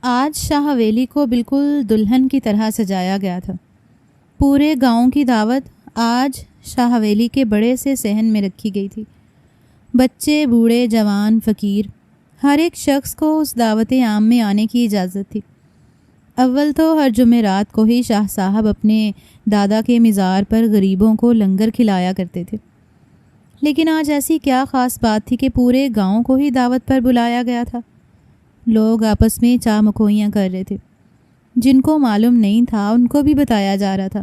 آج شاہ حویلی کو بالکل دلہن کی طرح سجایا گیا تھا۔ پورے گاؤں کی دعوت آج شاہ حویلی کے بڑے سے صحن میں رکھی گئی تھی۔ بچے، بوڑھے، جوان، فقیر، ہر ایک شخص کو اس دعوت عام میں آنے کی اجازت تھی۔ اول تو ہر جمعرات کو ہی شاہ صاحب اپنے دادا کے مزار پر غریبوں کو لنگر کھلایا کرتے تھے، لیکن آج ایسی کیا خاص بات تھی کہ پورے گاؤں کو ہی دعوت پر بلایا گیا تھا۔ لوگ آپس میں چاہ مکھوئیاں کر رہے تھے۔ جن کو معلوم نہیں تھا ان کو بھی بتایا جا رہا تھا۔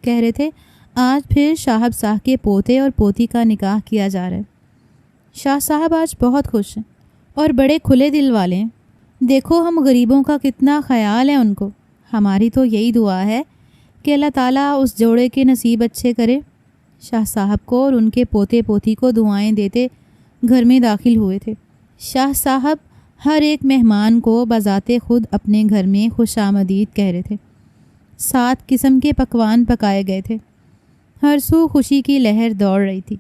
کہہ رہے تھے آج پھر صاحب شاہ کے پوتے اور پوتی کا نکاح کیا جا رہا ہے۔ شاہ صاحب آج بہت خوش ہیں اور بڑے کھلے دل والے ہیں۔ دیکھو ہم غریبوں کا کتنا خیال ہے ان کو۔ ہماری تو یہی دعا ہے کہ اللہ تعالیٰ اس جوڑے کے نصیب اچھے کرے۔ شاہ صاحب کو اور ان کے پوتے پوتی کو دعائیں دیتے گھر میں داخل ہوئے تھے۔ شاہ صاحب ہر ایک مہمان کو بذات خود اپنے گھر میں خوش آمدید کہہ رہے تھے۔ 7 قسم کے پکوان پکائے گئے تھے۔ ہر سو خوشی کی لہر دوڑ رہی تھی،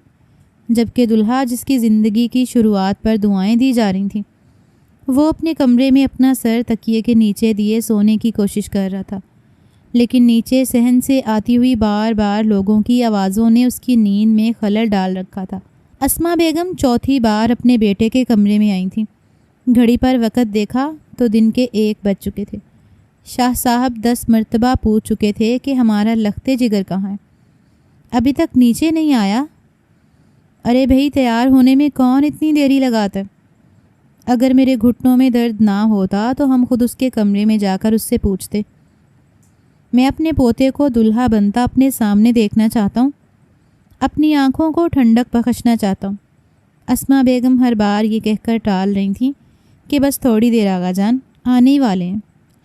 جبکہ دلہا جس کی زندگی کی شروعات پر دعائیں دی جا رہی تھیں، وہ اپنے کمرے میں اپنا سر تکیے کے نیچے دیے سونے کی کوشش کر رہا تھا، لیکن نیچے صحن سے آتی ہوئی بار بار لوگوں کی آوازوں نے اس کی نیند میں خلل ڈال رکھا تھا۔ اسما بیگم چوتھی بار اپنے بیٹے کے کمرے میں آئی تھیں۔ گھڑی پر وقت دیکھا تو دن کے 1 بج چکے تھے۔ شاہ صاحب 10 مرتبہ پوچھ چکے تھے کہ ہمارا لخت جگر کہاں ہے، ابھی تک نیچے نہیں آیا۔ ارے بھئی تیار ہونے میں کون اتنی دیری لگاتا ہے؟ اگر میرے گھٹنوں میں درد نہ ہوتا تو ہم خود اس کے کمرے میں جا کر اس سے پوچھتے۔ میں اپنے پوتے کو دلہا بنتا اپنے سامنے دیکھنا چاہتا ہوں، اپنی آنکھوں کو ٹھنڈک بخشنا چاہتا ہوں۔ اسما بیگم ہر بار یہ کہہ کر ٹال رہی تھیں کہ بس تھوڑی دیر آغا جان، آنے ہی والے ہیں۔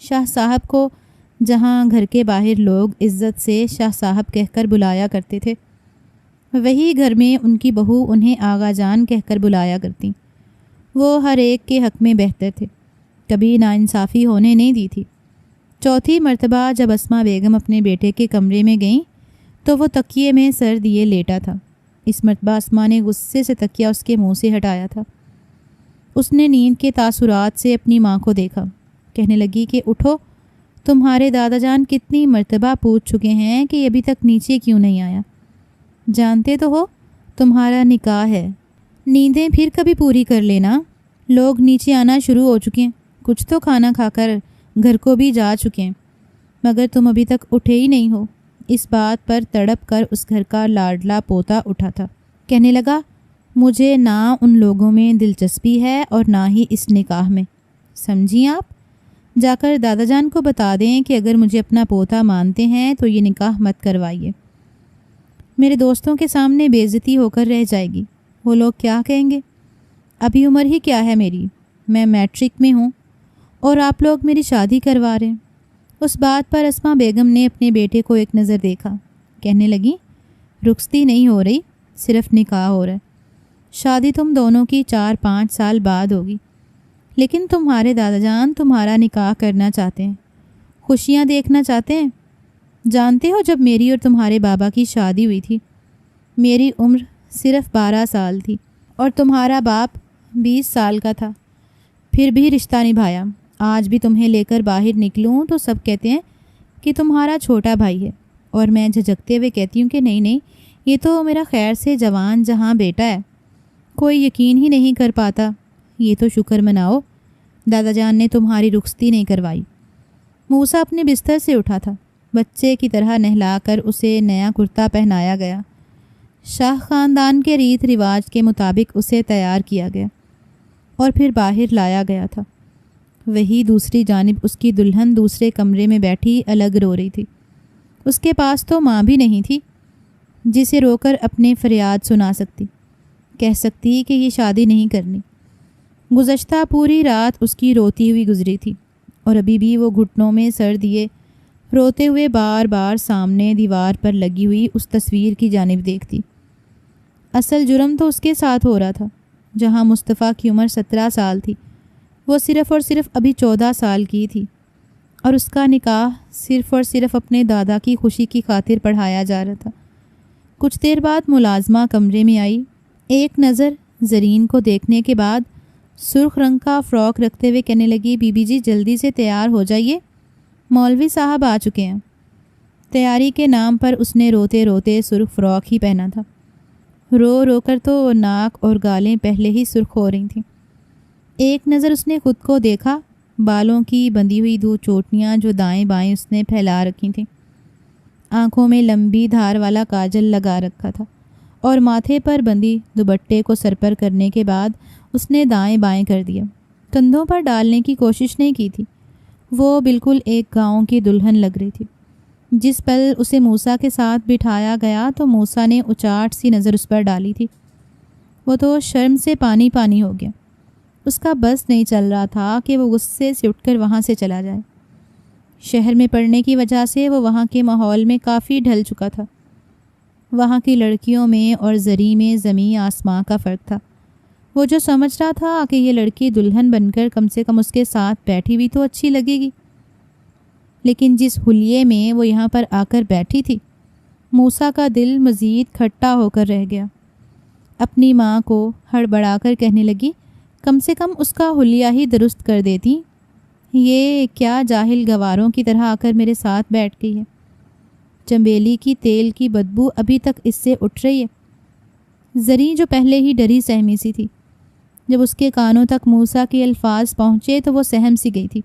شاہ صاحب کو جہاں گھر کے باہر لوگ عزت سے شاہ صاحب کہہ کر بلایا کرتے تھے، وہی گھر میں ان کی بہو انہیں آغا جان کہہ کر بلایا کرتی۔ وہ ہر ایک کے حق میں بہتر تھے، کبھی ناانصافی ہونے نہیں دی تھی۔ چوتھی مرتبہ جب اسما بیگم اپنے بیٹے کے کمرے میں گئیں تو وہ تکیے میں سر دیے لیٹا تھا۔ اس مرتبہ اسما نے غصے سے تکیہ اس کے منہ سے ہٹایا تھا۔ اس نے نیند کے تاثرات سے اپنی ماں کو دیکھا، کہنے لگی کہ اٹھو، تمہارے دادا جان کتنی مرتبہ پوچھ چکے ہیں کہ ابھی تک نیچے کیوں نہیں آیا؟ جانتے تو ہو تمہارا نکاح ہے، نیندیں پھر کبھی پوری کر لینا۔ لوگ نیچے آنا شروع ہو چکے ہیں، کچھ تو کھانا کھا کر گھر کو بھی جا چکے ہیں، مگر تم ابھی تک اٹھے ہی نہیں ہو۔ اس بات پر تڑپ کر اس گھر کا لاڈلا پوتا اٹھا تھا۔ کہنے لگا مجھے نہ ان لوگوں میں دلچسپی ہے اور نہ ہی اس نکاح میں، سمجھی آپ؟ جا کر دادا جان کو بتا دیں کہ اگر مجھے اپنا پوتا مانتے ہیں تو یہ نکاح مت کروائیے، میرے دوستوں کے سامنے بے عزتی ہو کر رہ جائے گی۔ وہ لوگ کیا کہیں گے؟ ابھی عمر ہی کیا ہے میری، میں میٹرک میں ہوں اور آپ لوگ میری شادی کروا رہے ہیں۔ اس بات پر اسما بیگم نے اپنے بیٹے کو ایک نظر دیکھا، کہنے لگی رخصتی نہیں ہو رہی، صرف نکاح ہو رہا ہے۔ شادی تم دونوں کی 4-5 سال بعد ہوگی، لیکن تمہارے دادا جان تمہارا نکاح کرنا چاہتے ہیں، خوشیاں دیکھنا چاہتے ہیں۔ جانتے ہو جب میری اور تمہارے بابا کی شادی ہوئی تھی میری عمر صرف 12 سال تھی اور تمہارا باپ 20 سال کا تھا، پھر بھی رشتہ نبھایا۔ آج بھی تمہیں لے کر باہر نکلوں تو سب کہتے ہیں کہ تمہارا چھوٹا بھائی ہے، اور میں جھجکتے ہوئے کہتی ہوں کہ نہیں، یہ تو میرا خیر سے جوان جہاں بیٹا ہے، کوئی یقین ہی نہیں کر پاتا۔ یہ تو شکر مناؤ دادا جان نے تمہاری رخصتی نہیں کروائی۔ موسیٰ اپنے بستر سے اٹھا تھا، بچے کی طرح نہلا کر اسے نیا کرتا پہنایا گیا۔ شاہ خاندان کے ریت رواج کے مطابق اسے تیار کیا گیا اور پھر باہر لایا گیا تھا۔ وہی دوسری جانب اس کی دلہن دوسرے کمرے میں بیٹھی الگ رو رہی تھی۔ اس کے پاس تو ماں بھی نہیں تھی جسے رو کر اپنے فریاد سنا سکتی، کہہ سکتی کہ یہ شادی نہیں کرنی۔ گزشتہ پوری رات اس کی روتی ہوئی گزری تھی اور ابھی بھی وہ گھٹنوں میں سر دیے روتے ہوئے بار بار سامنے دیوار پر لگی ہوئی اس تصویر کی جانب دیکھتی۔ اصل جرم تو اس کے ساتھ ہو رہا تھا۔ جہاں مصطفیٰ کی عمر 17 سال تھی، وہ صرف اور صرف ابھی 14 سال کی تھی، اور اس کا نکاح صرف اور صرف اپنے دادا کی خوشی کی خاطر پڑھایا جا رہا تھا۔ کچھ دیر بعد ملازمہ کمرے میں آئی، ایک نظر زرین کو دیکھنے کے بعد سرخ رنگ کا فراک رکھتے ہوئے کہنے لگی، بی بی جی جلدی سے تیار ہو جائیے، مولوی صاحب آ چکے ہیں۔ تیاری کے نام پر اس نے روتے روتے سرخ فراک ہی پہنا تھا۔ رو رو کر تو ناک اور گالیں پہلے ہی سرخ ہو رہی تھیں۔ ایک نظر اس نے خود کو دیکھا، بالوں کی بندھی ہوئی 2 چوٹیاں جو دائیں بائیں اس نے پھیلا رکھی تھیں، آنکھوں میں لمبی دھار والا کاجل لگا رکھا تھا، اور ماتھے پر بندھی دوپٹے کو سر پر کرنے کے بعد اس نے دائیں بائیں کر دیا، کندھوں پر ڈالنے کی کوشش نہیں کی تھی۔ وہ بالکل ایک گاؤں کی دلہن لگ رہی تھی۔ جس پل اسے موسیٰ کے ساتھ بٹھایا گیا تو موسیٰ نے اچاٹ سی نظر اس پر ڈالی تھی۔ وہ تو شرم سے پانی پانی ہو گیا۔ اس کا بس نہیں چل رہا تھا کہ وہ غصے سے اٹھ کر وہاں سے چلا جائے۔ شہر میں پڑھنے کی وجہ سے وہ وہاں کے ماحول میں کافی ڈھل چکا تھا۔ وہاں کی لڑکیوں میں اور زری میں زمین آسماں کا فرق تھا۔ وہ جو سمجھ رہا تھا کہ یہ لڑکی دلہن بن کر کم سے کم اس کے ساتھ بیٹھی ہوئی تو اچھی لگے گی، لیکن جس حلیے میں وہ یہاں پر آ کر بیٹھی تھی، موسیٰ کا دل مزید کھٹا ہو کر رہ گیا۔ اپنی ماں کو ہڑبڑا کر کہنے لگی، کم سے کم اس کا حلیہ ہی درست کر دیتی، یہ کیا جاہل گواروں کی طرح آ کر میرے ساتھ بیٹھ گئی ہے۔ چنبیلی کی تیل کی بدبو ابھی تک اس سے اٹھ رہی ہے۔ زری جو پہلے ہی ڈری سہمی سی تھی، جب اس کے کانوں تک موسیٰ کے الفاظ پہنچے تو وہ سہم سی گئی تھی۔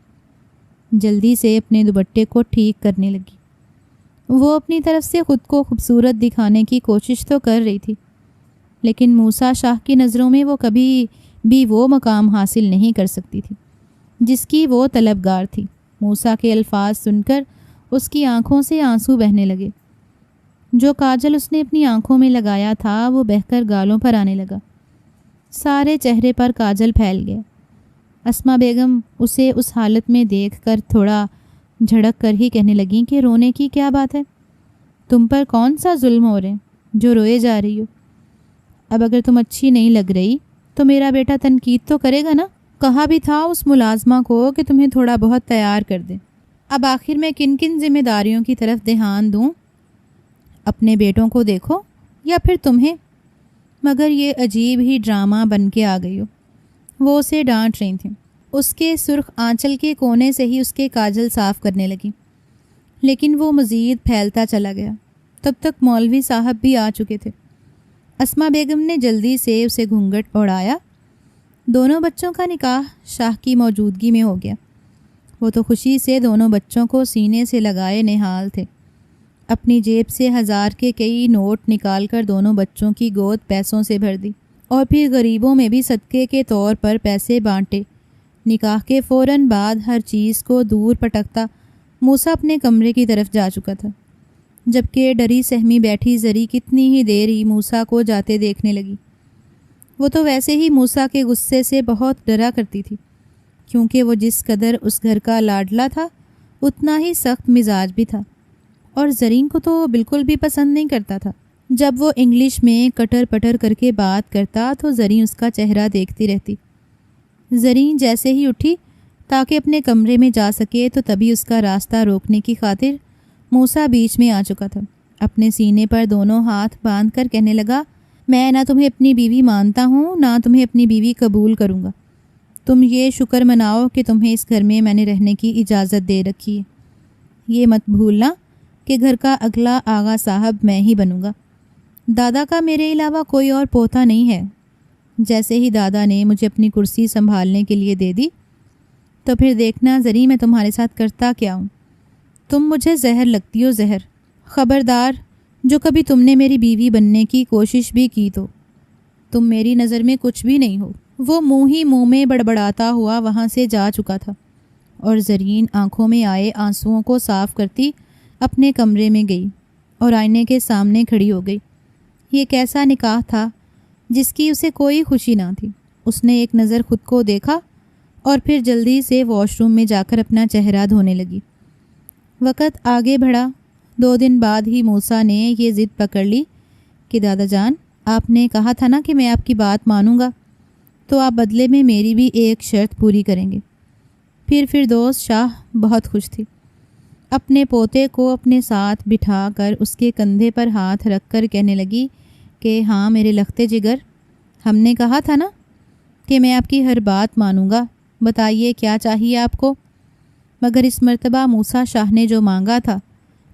جلدی سے اپنے دوپٹے کو ٹھیک کرنے لگی۔ وہ اپنی طرف سے خود کو خوبصورت دکھانے کی کوشش تو کر رہی تھی، لیکن موسیٰ شاہ کی نظروں میں وہ کبھی بھی وہ مقام حاصل نہیں کر سکتی تھی جس کی وہ طلبگار تھی۔ موسیٰ کے الفاظ سن کر اس کی آنکھوں سے آنسو بہنے لگے۔ جو کاجل اس نے اپنی آنکھوں میں لگایا تھا وہ بہہ کر گالوں پر آنے لگا۔ سارے چہرے پر کاجل پھیل گیا۔ اسما بیگم اسے اس حالت میں دیکھ کر تھوڑا جھڑک کر ہی کہنے لگیں کہ رونے کی کیا بات ہے؟ تم پر کون سا ظلم ہو رہے ہیں جو روئے جا رہی ہو؟ اب اگر تم اچھی نہیں لگ رہی تو میرا بیٹا تنقید تو کرے گا نا؟ کہا بھی تھا اس ملازمہ کو کہ تمہیں تھوڑا بہت تیار کر دے۔ اب آخر میں کن کن ذمہ داریوں کی طرف دھیان دوں؟ اپنے بیٹوں کو دیکھو یا پھر تمہیں؟ مگر یہ عجیب ہی ڈرامہ بن کے آ گئی ہو۔ وہ اسے ڈانٹ رہی تھیں۔ اس کے سرخ آنچل کے کونے سے ہی اس کے کاجل صاف کرنے لگی، لیکن وہ مزید پھیلتا چلا گیا۔ تب تک مولوی صاحب بھی آ چکے تھے۔ اسما بیگم نے جلدی سے اسے گھونگھٹ اڑایا۔ دونوں بچوں کا نکاح شاہ کی موجودگی میں ہو گیا۔ وہ تو خوشی سے دونوں بچوں کو سینے سے لگائے نہال تھے۔ اپنی جیب سے 1000 کے کئی نوٹ نکال کر دونوں بچوں کی گود پیسوں سے بھر دی، اور پھر غریبوں میں بھی صدقے کے طور پر پیسے بانٹے۔ نکاح کے فوراً بعد ہر چیز کو دور پٹکتا موسیٰ اپنے کمرے کی طرف جا چکا تھا، جبکہ ڈری سہمی بیٹھی زری کتنی ہی دیر ہی موسیٰ کو جاتے دیکھنے لگی۔ وہ تو ویسے ہی موسیٰ کے غصے سے بہت ڈرا کرتی تھی، کیونکہ وہ جس قدر اس گھر کا لاڈلا تھا اتنا ہی سخت مزاج بھی تھا، اور زرین کو تو بالکل بھی پسند نہیں کرتا تھا۔ جب وہ انگلش میں کٹر پٹر کر کے بات کرتا تو زرین اس کا چہرہ دیکھتی رہتی۔ زرین جیسے ہی اٹھی تاکہ اپنے کمرے میں جا سکے تو تبھی اس کا راستہ روکنے کی خاطر موسیٰ بیچ میں آ چکا تھا۔ اپنے سینے پر دونوں ہاتھ باندھ کر کہنے لگا، میں نہ تمہیں اپنی بیوی مانتا ہوں نہ تمہیں اپنی بیوی قبول کروں گا۔ تم یہ شکر مناؤ کہ تمہیں اس گھر میں نے رہنے کی اجازت دے رکھی ہے۔ یہ مت بھولنا کہ گھر کا اگلا آغا صاحب میں ہی بنوں گا۔ دادا کا میرے علاوہ کوئی اور پوتا نہیں ہے۔ جیسے ہی دادا نے مجھے اپنی کرسی سنبھالنے کے لیے دے دی تو پھر دیکھنا زری میں تمہارے ساتھ کرتا کیا ہوں۔ تم مجھے زہر لگتی ہو، زہر۔ خبردار، جو کبھی تم نے میری بیوی بننے کی کوشش بھی کی تو تم میری نظر میں کچھ بھی نہیں ہو۔ وہ منہ ہی منہ میں بڑبڑاتا ہوا وہاں سے جا چکا تھا، اور زرین آنکھوں میں آئے آنسوؤں کو صاف کرتی اپنے کمرے میں گئی اور آئینے کے سامنے کھڑی ہو گئی۔ یہ کیسا نکاح تھا جس کی اسے کوئی خوشی نہ تھی۔ اس نے ایک نظر خود کو دیکھا اور پھر جلدی سے واش روم میں جا کر اپنا چہرہ دھونے لگی۔ وقت آگے بڑھا۔ 2 دن بعد ہی موسیٰ نے یہ ضد پکڑ لی کہ دادا جان، آپ نے کہا تھا نا کہ میں آپ کی بات مانوں گا، تو آپ بدلے میں میری بھی ایک شرط پوری کریں گے۔ پھر فردوس شاہ بہت خوش تھی۔ اپنے پوتے کو اپنے ساتھ بٹھا کر اس کے کندھے پر ہاتھ رکھ کر کہنے لگی کہ ہاں میرے لختے جگر، ہم نے کہا تھا نا کہ میں آپ کی ہر بات مانوں گا، بتائیے کیا چاہیے آپ کو؟ مگر اس مرتبہ موسیٰ شاہ نے جو مانگا تھا،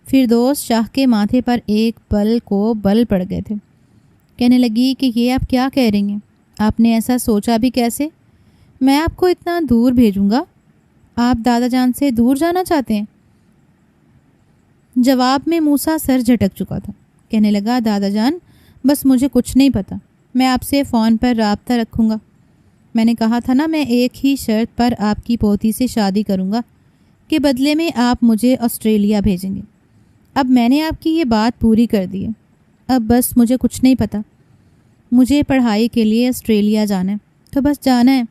فردوس شاہ کے ماتھے پر ایک پل کو بل پڑ گئے تھے۔ کہنے لگی کہ یہ آپ کیا کہہ رہی ہیں؟ آپ نے ایسا سوچا بھی کیسے؟ میں آپ کو اتنا دور بھیجوں گا؟ آپ دادا جان سے دور جانا چاہتے ہیں؟ جواب میں موسیٰ سر جھٹک چکا تھا۔ کہنے لگا، دادا جان بس مجھے کچھ نہیں پتہ، میں آپ سے فون پر رابطہ رکھوں گا۔ میں نے کہا تھا نا، میں ایک ہی شرط پر آپ کی پوتی سے شادی کروں گا کہ بدلے میں آپ مجھے آسٹریلیا بھیجیں گے۔ اب میں نے آپ کی یہ بات پوری کر دی ہے، اب بس مجھے کچھ نہیں پتہ، مجھے پڑھائی کے لیے آسٹریلیا جانا ہے، تو بس جانا ہے۔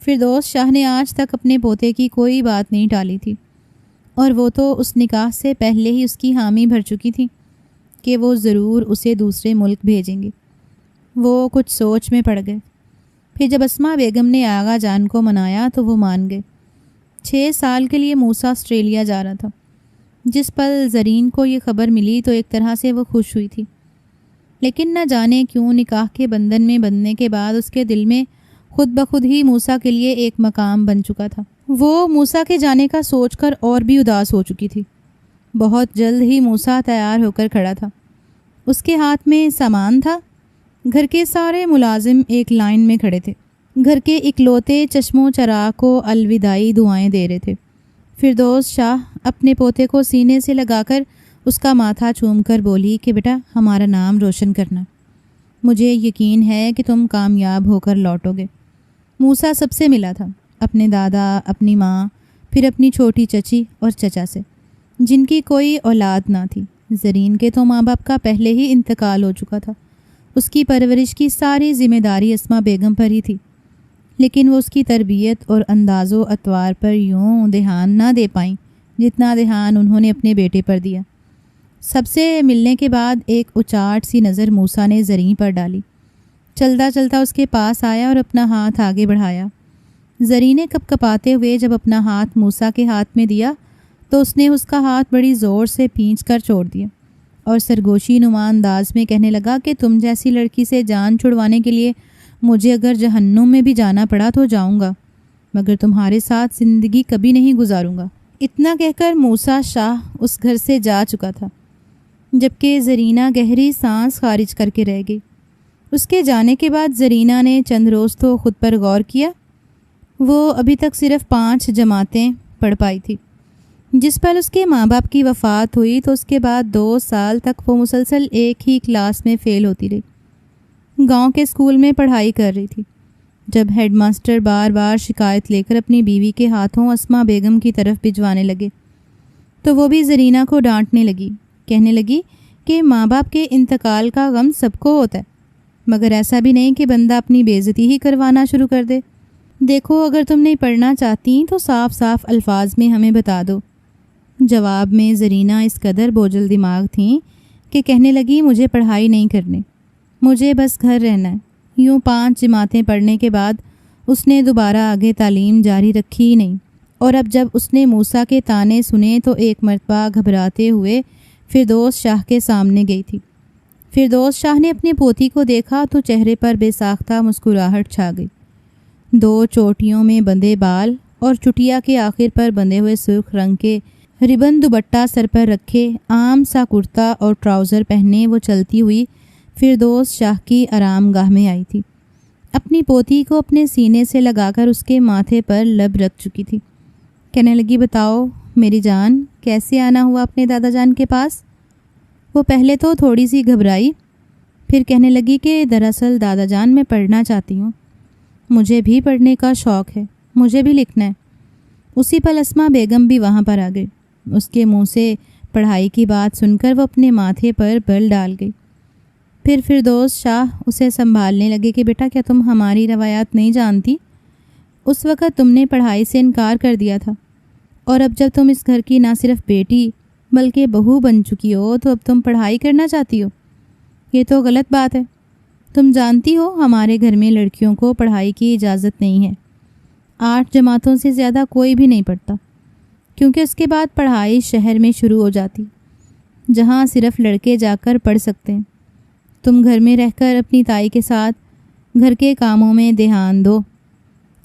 فردوس شاہ نے آج تک اپنے پوتے کی کوئی بات نہیں ٹالی تھی، اور وہ تو اس نکاح سے پہلے ہی اس کی حامی بھر چکی تھی کہ وہ ضرور اسے دوسرے ملک بھیجیں گے۔ وہ کچھ سوچ میں پڑ گئے۔ پھر جب اسما بیگم نے آغا جان کو منایا تو وہ مان گئے۔ 6 سال کے لیے موسیٰ آسٹریلیا جا رہا تھا۔ جس پل زرین کو یہ خبر ملی تو ایک طرح سے وہ خوش ہوئی تھی، لیکن نہ جانے کیوں نکاح کے بندھن میں بندھنے کے بعد اس کے دل میں خود بخود ہی موسیٰ کے لیے ایک مقام بن چکا تھا۔ وہ موسیٰ کے جانے کا سوچ کر اور بھی اداس ہو چکی تھی۔ بہت جلد ہی موسیٰ تیار ہو کر کھڑا تھا۔ اس کے ہاتھ میں سامان تھا۔ گھر کے سارے ملازم ایک لائن میں کھڑے تھے۔ گھر کے اکلوتے چشم و چراغ کو الوداعی دعائیں دے رہے تھے۔ فردوس شاہ اپنے پوتے کو سینے سے لگا کر اس کا ماتھا چوم کر بولی کہ بیٹا، ہمارا نام روشن کرنا، مجھے یقین ہے کہ تم کامیاب ہو کر لوٹو گے۔ موسیٰ سب سے ملا تھا، اپنے دادا، اپنی ماں، پھر اپنی چھوٹی چچی اور چچا سے، جن کی کوئی اولاد نہ تھی۔ زرین کے تو ماں باپ کا پہلے ہی انتقال ہو چکا تھا۔ اس کی پرورش کی ساری ذمہ داری اسما بیگم پر ہی تھی، لیکن وہ اس کی تربیت اور انداز و اطوار پر یوں دھیان نہ دے پائیں جتنا دھیان انہوں نے اپنے بیٹے پر دیا۔ سب سے ملنے کے بعد ایک اچاٹ سی نظر موسیٰ نے زرین پر ڈالی۔ چلتا چلتا اس کے پاس آیا اور اپنا ہاتھ آگے بڑھایا۔ زرین نے کپ کپاتے ہوئے جب اپنا ہاتھ موسیٰ کے ہاتھ میں دیا تو اس نے اس کا ہاتھ بڑی زور سے کھینچ کر چھوڑ دیا اور سرگوشی نما انداز میں کہنے لگا کہ تم جیسی لڑکی سے جان چھڑوانے کے لیے مجھے اگر جہنم میں بھی جانا پڑا تو جاؤں گا، مگر تمہارے ساتھ زندگی کبھی نہیں گزاروں گا۔ اتنا کہہ کر موسیٰ شاہ اس گھر سے جا چکا تھا، جبکہ زرینہ گہری سانس خارج کر کے رہ گئی۔ اس کے جانے کے بعد زرینہ نے چند روز تو خود پر غور کیا۔ وہ ابھی تک صرف 5 جماعتیں پڑھ پائی تھی۔ جس پر اس کے ماں باپ کی وفات ہوئی تو اس کے بعد 2 سال تک وہ مسلسل ایک ہی کلاس میں فیل ہوتی رہی۔ گاؤں کے اسکول میں پڑھائی کر رہی تھی، جب ہیڈ ماسٹر بار بار شکایت لے کر اپنی بیوی کے ہاتھوں اسما بیگم کی طرف بھجوانے لگے تو وہ بھی زرینہ کو ڈانٹنے لگی۔ کہنے لگی کہ ماں باپ کے انتقال کا غم سب کو ہوتا ہے، مگر ایسا بھی نہیں کہ بندہ اپنی بے عزتی ہی کروانا شروع کر دے۔ دیکھو، اگر تم نہیں پڑھنا چاہتی تو صاف صاف الفاظ میں ہمیں بتا دو۔ جواب میں زرینہ اس قدر بوجھل دماغ تھیں کہ کہنے لگی، مجھے پڑھائی نہیں کرنی، مجھے بس گھر رہنا ہے۔ یوں 5 جماعتیں پڑھنے کے بعد اس نے دوبارہ آگے تعلیم جاری رکھی ہی نہیں، اور اب جب اس نے موسیٰ کے طعنے سنے تو ایک مرتبہ گھبراتے ہوئے فردوس شاہ کے سامنے گئی تھی۔ فردوس شاہ نے اپنی پوتی کو دیکھا تو چہرے پر بے ساختہ مسکراہٹ چھا گئی۔ 2 چوٹیوں میں بندھے بال اور چٹیا کے آخر پر بندھے ہوئے سرخ رنگ کے ربن دوپٹہ سر پر رکھے، عام سا کرتا اور ٹراؤزر پہنے وہ چلتی ہوئی فردوس شاہ کی آرام گاہ میں آئی تھی۔ اپنی پوتی کو اپنے سینے سے لگا کر اس کے ماتھے پر لب رکھ چکی تھی۔ کہنے لگی، بتاؤ میری جان، کیسے آنا ہوا اپنے دادا جان کے پاس؟ وہ پہلے تو تھوڑی سی گھبرائی، پھر کہنے لگی کہ دراصل دادا جان میں پڑھنا چاہتی ہوں، مجھے بھی پڑھنے کا شوق ہے، مجھے بھی لکھنا ہے۔ اسی پل اسما بیگم بھی وہاں پر آ گئی۔ اس کے منہ سے پڑھائی کی بات سن کر وہ اپنے ماتھے پر بل ڈال گئی۔ پھر فردوس شاہ اسے سنبھالنے لگے کہ بیٹا، کیا تم ہماری روایات نہیں جانتی؟ اس وقت تم نے پڑھائی سے انکار کر دیا تھا، اور اب جب تم اس گھر کی نہ صرف بیٹی بلکہ بہو بن چکی ہو تو اب تم پڑھائی کرنا چاہتی ہو؟ یہ تو غلط بات ہے۔ تم جانتی ہو ہمارے گھر میں لڑکیوں کو پڑھائی کی اجازت نہیں ہے۔ 8 جماعتوں سے زیادہ کوئی بھی نہیں پڑھتا، کیونکہ اس کے بعد پڑھائی شہر میں شروع ہو جاتی، جہاں صرف لڑکے جا کر پڑھ سکتے ہیں۔ تم گھر میں رہ کر اپنی تائی کے ساتھ گھر کے کاموں میں دھیان دو۔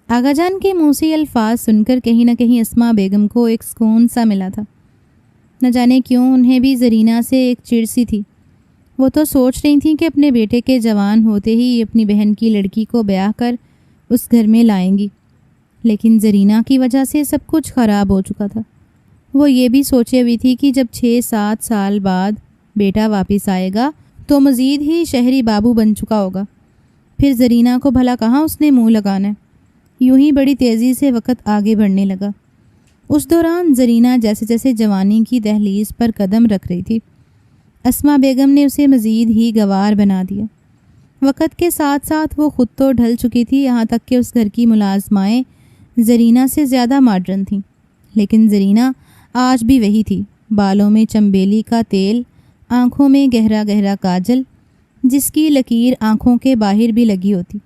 آغا جان کے منہ سے یہ الفاظ سن کر کہیں نہ کہیں اسما بیگم کو ایک سکون سا ملا تھا۔ نہ جانے کیوں انہیں بھی زرینہ سے ایک چڑ سی تھی۔ وہ تو سوچ رہی تھیں کہ اپنے بیٹے کے جوان ہوتے ہی اپنی بہن کی لڑکی کو بیاہ کر اس گھر میں لائیں گی، لیکن زرینہ کی وجہ سے سب کچھ خراب ہو چکا تھا۔ وہ یہ بھی سوچے ہوئی تھی کہ جب 6-7 سال بعد بیٹا واپس آئے گا تو مزید ہی شہری بابو بن چکا ہوگا، پھر زرینہ کو بھلا کہاں اس نے منہ لگانا ہے۔ یوں ہی بڑی تیزی سے وقت آگے بڑھنے لگا۔ اس دوران زرینہ جیسے جیسے جوانی کی دہلیز پر قدم رکھ رہی تھی، اسما بیگم نے اسے مزید ہی گوار بنا دیا۔ وقت کے ساتھ ساتھ وہ خود تو ڈھل چکی تھی، یہاں تک کہ اس گھر کی ملازمائیں زرینہ سے زیادہ ماڈرن تھیں، لیکن زرینہ آج بھی وہی تھی، بالوں میں چمبیلی کا تیل، آنکھوں میں گہرا گہرا کاجل جس کی لکیر آنکھوں کے باہر بھی لگی ہوتی،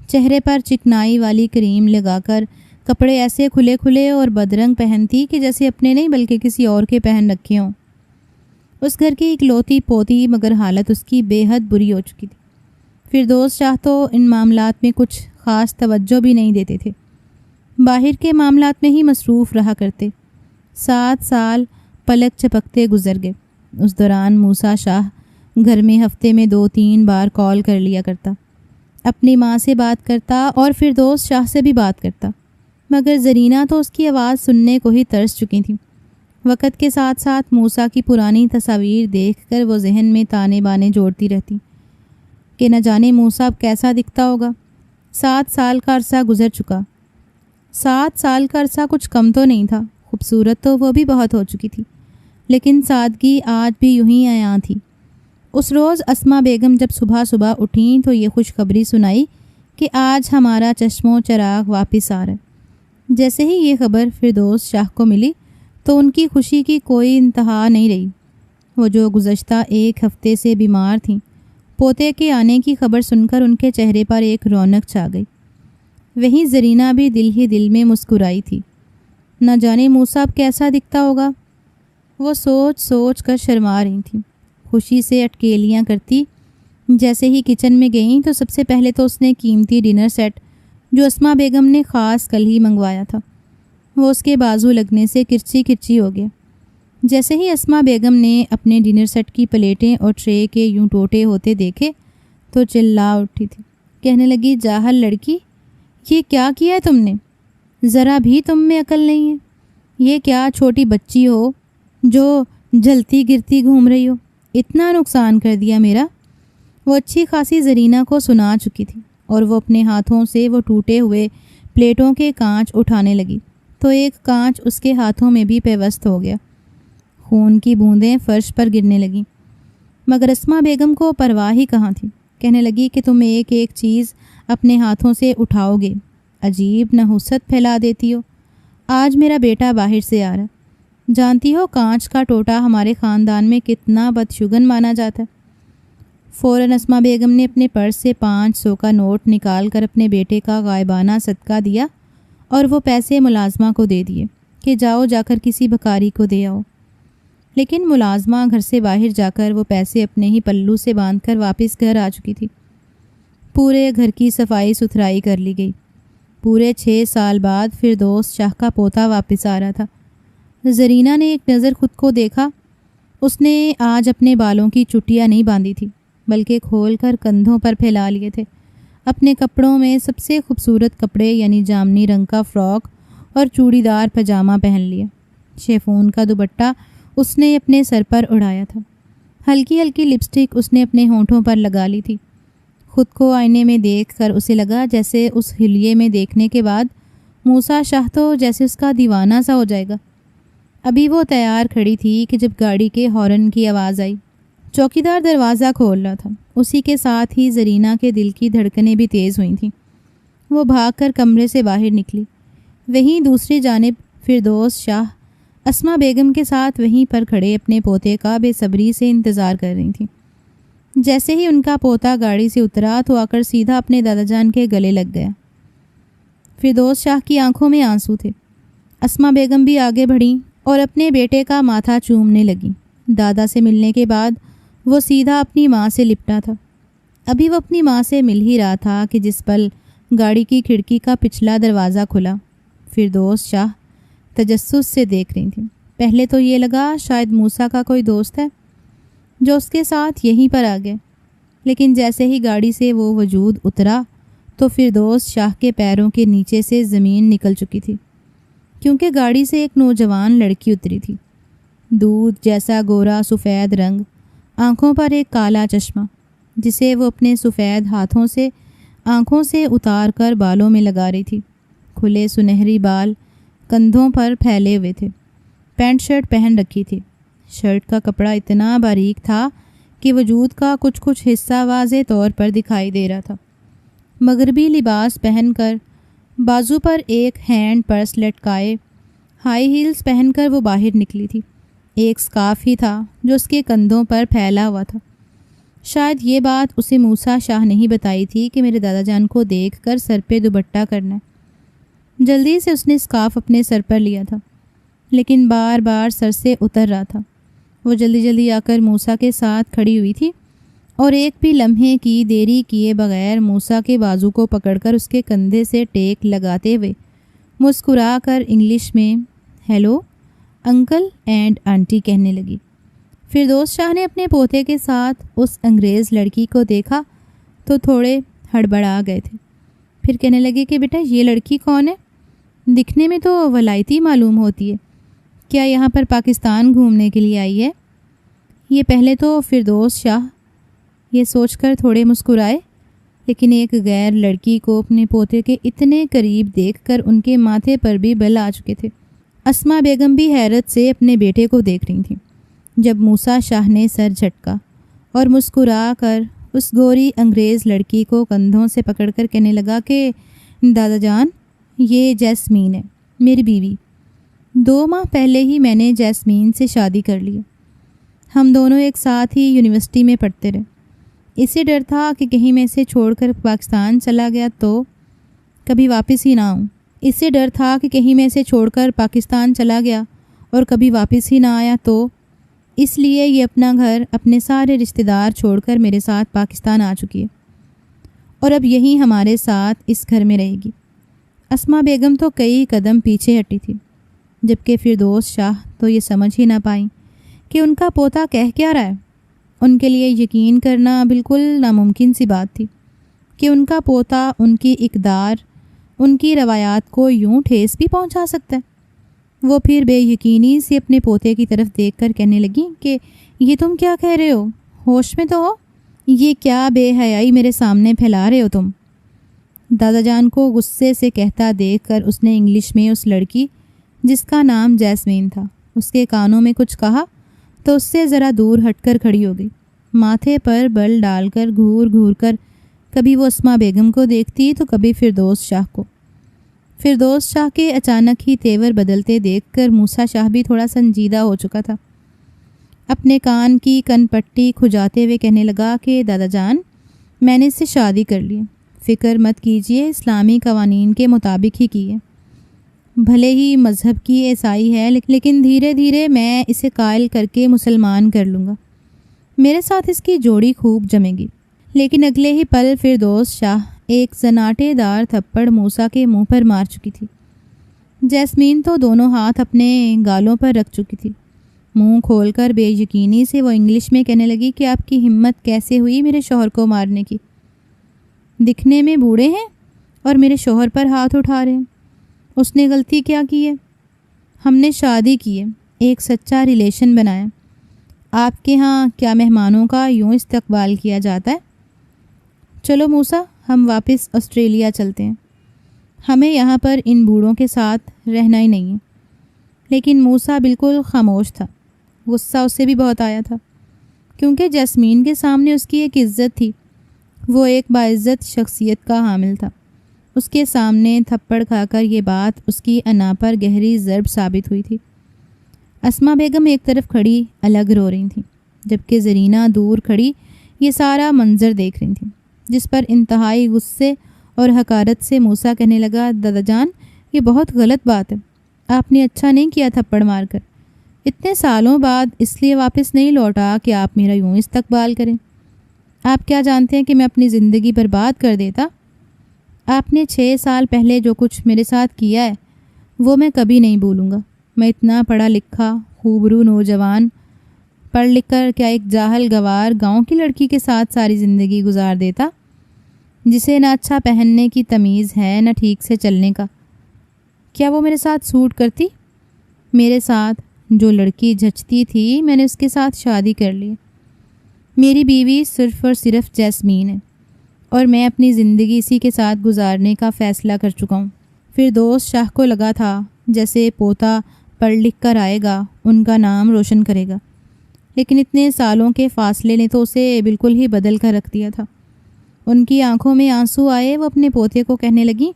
چہرے پر چکنائی والی کریم لگا کر کپڑے ایسے کھلے کھلے اور بدرنگ پہنتی کہ جیسے اپنے نہیں بلکہ کسی اور کے پہن رکھے ہوں۔ اس گھر کی اکلوتی پوتی، مگر حالت اس کی بے حد بری ہو چکی تھی۔ فردوس شاہ تو ان معاملات میں کچھ خاص توجہ بھی نہیں دیتے تھے، باہر کے معاملات میں ہی مصروف رہا کرتے۔ 7 سال پلک چپکتے گزر گئے۔ اس دوران موسیٰ شاہ گھر میں ہفتے میں 2-3 بار کال کر لیا کرتا، اپنی ماں سے بات کرتا اور فردوس شاہ سے بھی بات کرتا، مگر زرینہ تو اس کی آواز سننے کو ہی ترس چکی تھیں۔ وقت کے ساتھ ساتھ موسیٰ کی پرانی تصاویر دیکھ کر وہ ذہن میں تانے بانے جوڑتی رہتی کہ نہ جانے موسیٰ اب کیسا دکھتا ہوگا۔ 7 سال کا عرصہ گزر چکا۔ 7 سال کا عرصہ کچھ کم تو نہیں تھا، خوبصورت تو وہ بھی بہت ہو چکی تھی، لیکن سادگی آج بھی یوں ہی عیاں تھی۔ اس روز اسما بیگم جب صبح صبح اٹھیں تو یہ خوشخبری سنائی کہ آج ہمارا چشم و چراغ واپس آ رہا ہے۔ جیسے ہی یہ خبر فردوس شاہ کو ملی تو ان کی خوشی کی کوئی انتہا نہیں رہی۔ وہ جو گزشتہ 1 ہفتے سے بیمار تھیں، پوتے کے آنے کی خبر سن کر ان کے چہرے پر ایک رونق چھا گئی۔ وہیں زرینہ بھی دل ہی دل میں مسکرائی تھی۔ نہ جانے موسیٰ اب کیسا دکھتا ہوگا، وہ سوچ سوچ کر شرما رہی تھیں، خوشی سے اٹکیلیاں کرتی۔ جیسے ہی کچن میں گئیں تو سب سے پہلے تو اس نے قیمتی ڈنر سیٹ جو اسما بیگم نے خاص کل ہی منگوایا تھا، وہ اس کے بازو لگنے سے کرچی کرچی ہو گیا۔ جیسے ہی اسما بیگم نے اپنے ڈنر سیٹ کی پلیٹیں اور ٹرے کے یوں ٹوٹے ہوتے دیکھے تو چلا اٹھی تھی، کہنے لگی جاہل لڑکی، یہ کیا کیا ہے تم نے؟ ذرا بھی تم میں عقل نہیں ہے۔ یہ کیا چھوٹی بچی ہو جو جلتی گرتی گھوم رہی ہو، اتنا نقصان کر دیا میرا۔ وہ اچھی خاصی زرینہ کو سنا چکی تھی اور وہ اپنے ہاتھوں سے وہ ٹوٹے ہوئے پلیٹوں کے کانچ اٹھانے لگی تو ایک کانچ اس کے ہاتھوں میں بھی پیوست ہو گیا۔ خون کی بوندیں فرش پر گرنے لگیں، مگر اسما بیگم کو پرواہ ہی کہاں تھی۔ کہنے لگی کہ تم ایک ایک چیز اپنے ہاتھوں سے اٹھاؤ گے، عجیب نحوست پھیلا دیتی ہو۔ آج میرا بیٹا باہر سے آ رہا، جانتی ہو کانچ کا ٹوٹا ہمارے خاندان میں کتنا بدشگن مانا جاتا ہے۔ فوراً اسما بیگم نے اپنے پرس سے 500 کا نوٹ نکال کر اپنے بیٹے کا غائبانہ صدقہ دیا اور وہ پیسے ملازمہ کو دے دیے کہ جاؤ جا کر کسی بھکاری کو دے آؤ۔ لیکن ملازمہ گھر سے باہر جا کر وہ پیسے اپنے ہی پلو سے باندھ کر واپس گھر آ چکی تھی۔ پورے گھر کی صفائی ستھرائی کر لی گئی۔ پورے 6 سال بعد فردوس شاہ کا پوتا واپس آ رہا تھا۔ زرینہ نے ایک نظر خود کو دیکھا۔ اس نے آج اپنے بالوں کی چٹیاں نہیں باندھی تھی، بلکہ کھول کر کندھوں پر پھیلا لیے تھے۔ اپنے کپڑوں میں سب سے خوبصورت کپڑے یعنی جامنی رنگ کا فراک اور چوڑی دار پاجامہ پہن لیا۔ شیفون کا دوپٹہ اس نے اپنے سر پر اڑایا تھا۔ ہلکی ہلکی لپسٹک اس نے اپنے ہونٹوں پر لگا لی تھی۔ خود کو آئینے میں دیکھ کر اسے لگا جیسے اس حلیے میں دیکھنے کے بعد موسیٰ شاہ تو جیسے اس کا دیوانہ سا ہو جائے گا۔ ابھی وہ تیار کھڑی تھی کہ جب گاڑی کے ہارن کی آواز آئی۔ چوکیدار دروازہ کھول رہا تھا، اسی کے ساتھ ہی زرینہ کے دل کی دھڑکنیں بھی تیز ہوئی تھیں۔ وہ بھاگ کر کمرے سے باہر نکلی۔ وہیں دوسری جانب فردوس شاہ اسما بیگم کے ساتھ وہیں پر کھڑے اپنے پوتے کا بے صبری سے انتظار کر رہی تھیں۔ جیسے ہی ان کا پوتا گاڑی سے اترا تو آ کر سیدھا اپنے دادا جان کے گلے لگ گیا۔ فردوس شاہ کی آنکھوں میں آنسو تھے۔ اسما بیگم بھی آگے بڑھیں اور اپنے بیٹے کا ماتھا چومنے لگیں۔ دادا سے ملنے کے بعد وہ سیدھا اپنی ماں سے لپٹا تھا۔ ابھی وہ اپنی ماں سے مل ہی رہا تھا کہ جس پل گاڑی کی کھڑکی کا پچھلا دروازہ کھلا۔ فردوس شاہ تجسس سے دیکھ رہی تھیں۔ پہلے تو یہ لگا شاید موسیٰ کا کوئی دوست ہے جو اس کے ساتھ یہیں پر آ گئے، لیکن جیسے ہی گاڑی سے وہ وجود اترا تو فردوس شاہ کے پیروں کے نیچے سے زمین نکل چکی تھی، کیونکہ گاڑی سے ایک نوجوان لڑکی اتری تھی۔ دودھ جیسا گورا سفید رنگ، آنکھوں پر ایک کالا چشمہ جسے وہ اپنے سفید ہاتھوں سے آنکھوں سے اتار کر بالوں میں لگا رہی تھی۔ کھلے سنہری بال کندھوں پر پھیلے ہوئے تھے۔ پینٹ شرٹ پہن رکھی تھی۔ شرٹ کا کپڑا اتنا باریک تھا کہ وجود کا کچھ حصہ واضح طور پر دکھائی دے رہا تھا۔ مغربی لباس پہن کر بازو پر ایک ہینڈ پرس لٹکائے ہائی ہیلز پہن کر وہ باہر نکلی تھی۔ ایک سکارف ہی تھا جو اس کے کندھوں پر پھیلا ہوا تھا۔ شاید یہ بات اسے موسیٰ شاہ نہیں بتائی تھی کہ میرے دادا جان کو دیکھ کر سر پہ دوپٹہ کرنا ہے۔ جلدی سے اس نے سکارف اپنے سر پر لیا تھا، لیکن بار بار سر سے اتر رہا تھا۔ وہ جلدی آ کر موسیٰ کے ساتھ کھڑی ہوئی تھی اور ایک بھی لمحے کی دیری کیے بغیر موسیٰ کے بازو کو پکڑ کر اس کے کندھے سے ٹیک لگاتے ہوئے مسکرا کر انگلش میں ہیلو انکل اینڈ آنٹی کہنے لگی۔ فردوس شاہ نے اپنے پوتے کے ساتھ اس انگریز لڑکی کو دیکھا تو تھوڑے ہڑبڑا گئے تھے۔ پھر کہنے لگے کہ بیٹا یہ لڑکی کون ہے؟ دکھنے میں تو ولایتی معلوم ہوتی ہے، کیا یہاں پر پاکستان گھومنے کے لیے آئی ہے؟ یہ پہلے تو فردوس شاہ یہ سوچ کر تھوڑے مسکرائے، لیکن ایک غیر لڑکی کو اپنے پوتے کے اتنے قریب دیکھ کر ان کے ماتھے پر بھی بل آ چکے تھے۔ اسما بیگم بھی حیرت سے اپنے بیٹے کو دیکھ رہی تھیں جب موسیٰ شاہ نے سر جھٹکا اور مسکرا کر اس گوری انگریز لڑکی کو کندھوں سے پکڑ کر کہنے لگا کہ دادا جان یہ جیسمین ہے، میری بیوی۔ 2 ماہ پہلے ہی میں نے جیسمین سے شادی کر لی۔ ہم دونوں ایک ساتھ ہی یونیورسٹی میں پڑھتے رہے۔ اسی ڈر تھا کہ کہیں میں اسے چھوڑ کر پاکستان چلا گیا تو کبھی واپس ہی نہ آؤں۔ اسے ڈر تھا کہ کہیں میں اسے چھوڑ کر پاکستان چلا گیا اور کبھی واپس ہی نہ آیا تو اس لیے یہ اپنا گھر اپنے سارے رشتہ دار چھوڑ کر میرے ساتھ پاکستان آ چکی ہے اور اب یہیں ہمارے ساتھ اس گھر میں رہے گی۔ اسما بیگم تو کئی قدم پیچھے ہٹی تھی، جبکہ فردوس شاہ تو یہ سمجھ ہی نہ پائیں کہ ان کا پوتا کہہ کیا رہا ہے۔ ان کے لیے یقین کرنا بالکل ناممکن سی بات تھی کہ ان کا پوتا ان کی اقدار، ان کی روایات کو یوں ٹھیس بھی پہنچا سکتا ہے۔ وہ پھر بے یقینی سے اپنے پوتے کی طرف دیکھ کر کہنے لگی کہ یہ تم کیا کہہ رہے ہو؟ ہوش میں تو ہو؟ یہ کیا بے حیائی میرے سامنے پھیلا رہے ہو تم؟ دادا جان کو غصے سے کہتا دیکھ کر اس نے انگلش میں اس لڑکی جس کا نام جیسمین تھا اس کے کانوں میں کچھ کہا تو اس سے ذرا دور ہٹ کر کھڑی ہو گئی، ماتھے پر بل ڈال کر گھور کر کبھی وہ اسما بیگم کو دیکھتی تو کبھی فردوس شاہ کو۔ فردوس شاہ کے اچانک ہی تیور بدلتے دیکھ کر موسیٰ شاہ بھی تھوڑا سنجیدہ ہو چکا تھا۔ اپنے کان کی کن پٹی کھجاتے ہوئے کہنے لگا کہ دادا جان میں نے اس سے شادی کر لی، فکر مت کیجیے، اسلامی قوانین کے مطابق ہی کی ہے۔ بھلے ہی مذہب کی عیسائی ہے لیکن دھیرے دھیرے میں اسے قائل کر کے مسلمان کر لوں گا، میرے ساتھ اس کی جوڑی خوب جمے گی۔ لیکن اگلے ہی پل فردوس شاہ ایک زناٹے دار تھپڑ موسیٰ کے منہ پر مار چکی تھی۔ جیسمین تو دونوں ہاتھ اپنے گالوں پر رکھ چکی تھی۔ منہ کھول کر بے یقینی سے وہ انگلش میں کہنے لگی کہ آپ کی ہمت کیسے ہوئی میرے شوہر کو مارنے کی؟ دکھنے میں بوڑھے ہیں اور میرے شوہر پر ہاتھ اٹھا رہے ہیں۔ اس نے غلطی کیا کی ہے؟ ہم نے شادی کی ہے، ایک سچا ریلیشن بنایا۔ آپ کے ہاں کیا مہمانوں کا یوں استقبال کیا جاتا ہے؟ چلو موسیٰ ہم واپس آسٹریلیا چلتے ہیں، ہمیں یہاں پر ان بوڑھوں کے ساتھ رہنا ہی نہیں ہے۔ لیکن موسیٰ بالکل خاموش تھا۔ غصہ اسے بھی بہت آیا تھا کیونکہ جیسمین کے سامنے اس کی ایک عزت تھی، وہ ایک باعزت شخصیت کا حامل تھا۔ اس کے سامنے تھپڑ کھا کر یہ بات اس کی انا پر گہری ضرب ثابت ہوئی تھی۔ اسما بیگم ایک طرف کھڑی الگ رو رہی تھیں، جبکہ زرینہ دور کھڑی یہ سارا منظر دیکھ رہی تھیں، جس پر انتہائی غصے اور حقارت سے موسیٰ کہنے لگا دادا جان یہ بہت غلط بات ہے، آپ نے اچھا نہیں کیا تھپڑ مار کر۔ اتنے سالوں بعد اس لیے واپس نہیں لوٹا کہ آپ میرا یوں استقبال کریں۔ آپ کیا جانتے ہیں کہ میں اپنی زندگی برباد کر دیتا؟ آپ نے 6 سال پہلے جو کچھ میرے ساتھ کیا ہے وہ میں کبھی نہیں بھولوں گا۔ میں اتنا پڑھا لکھا خوبرو نوجوان پڑھ لکھ کر کیا ایک جاہل گوار گاؤں کی لڑکی کے ساتھ ساری زندگی گزار دیتا، جسے نہ اچھا پہننے کی تمیز ہے نہ ٹھیک سے چلنے کا؟ کیا وہ میرے ساتھ سوٹ کرتی؟ میرے ساتھ جو لڑکی جھچتی تھی میں نے اس کے ساتھ شادی کر لی۔ میری بیوی صرف اور صرف جیسمین ہے اور میں اپنی زندگی اسی کے ساتھ گزارنے کا فیصلہ کر چکا ہوں۔ فردوس شاہ کو لگا تھا جیسے پوتا پڑھ لکھ کر آئے گا ان کا نام روشن کرے گا، لیکن اتنے سالوں کے فاصلے نے تو اسے بالکل ہی بدل کر رکھ دیا تھا۔ ان کی آنکھوں میں آنسو آئے۔ وہ اپنے پوتے کو کہنے لگی،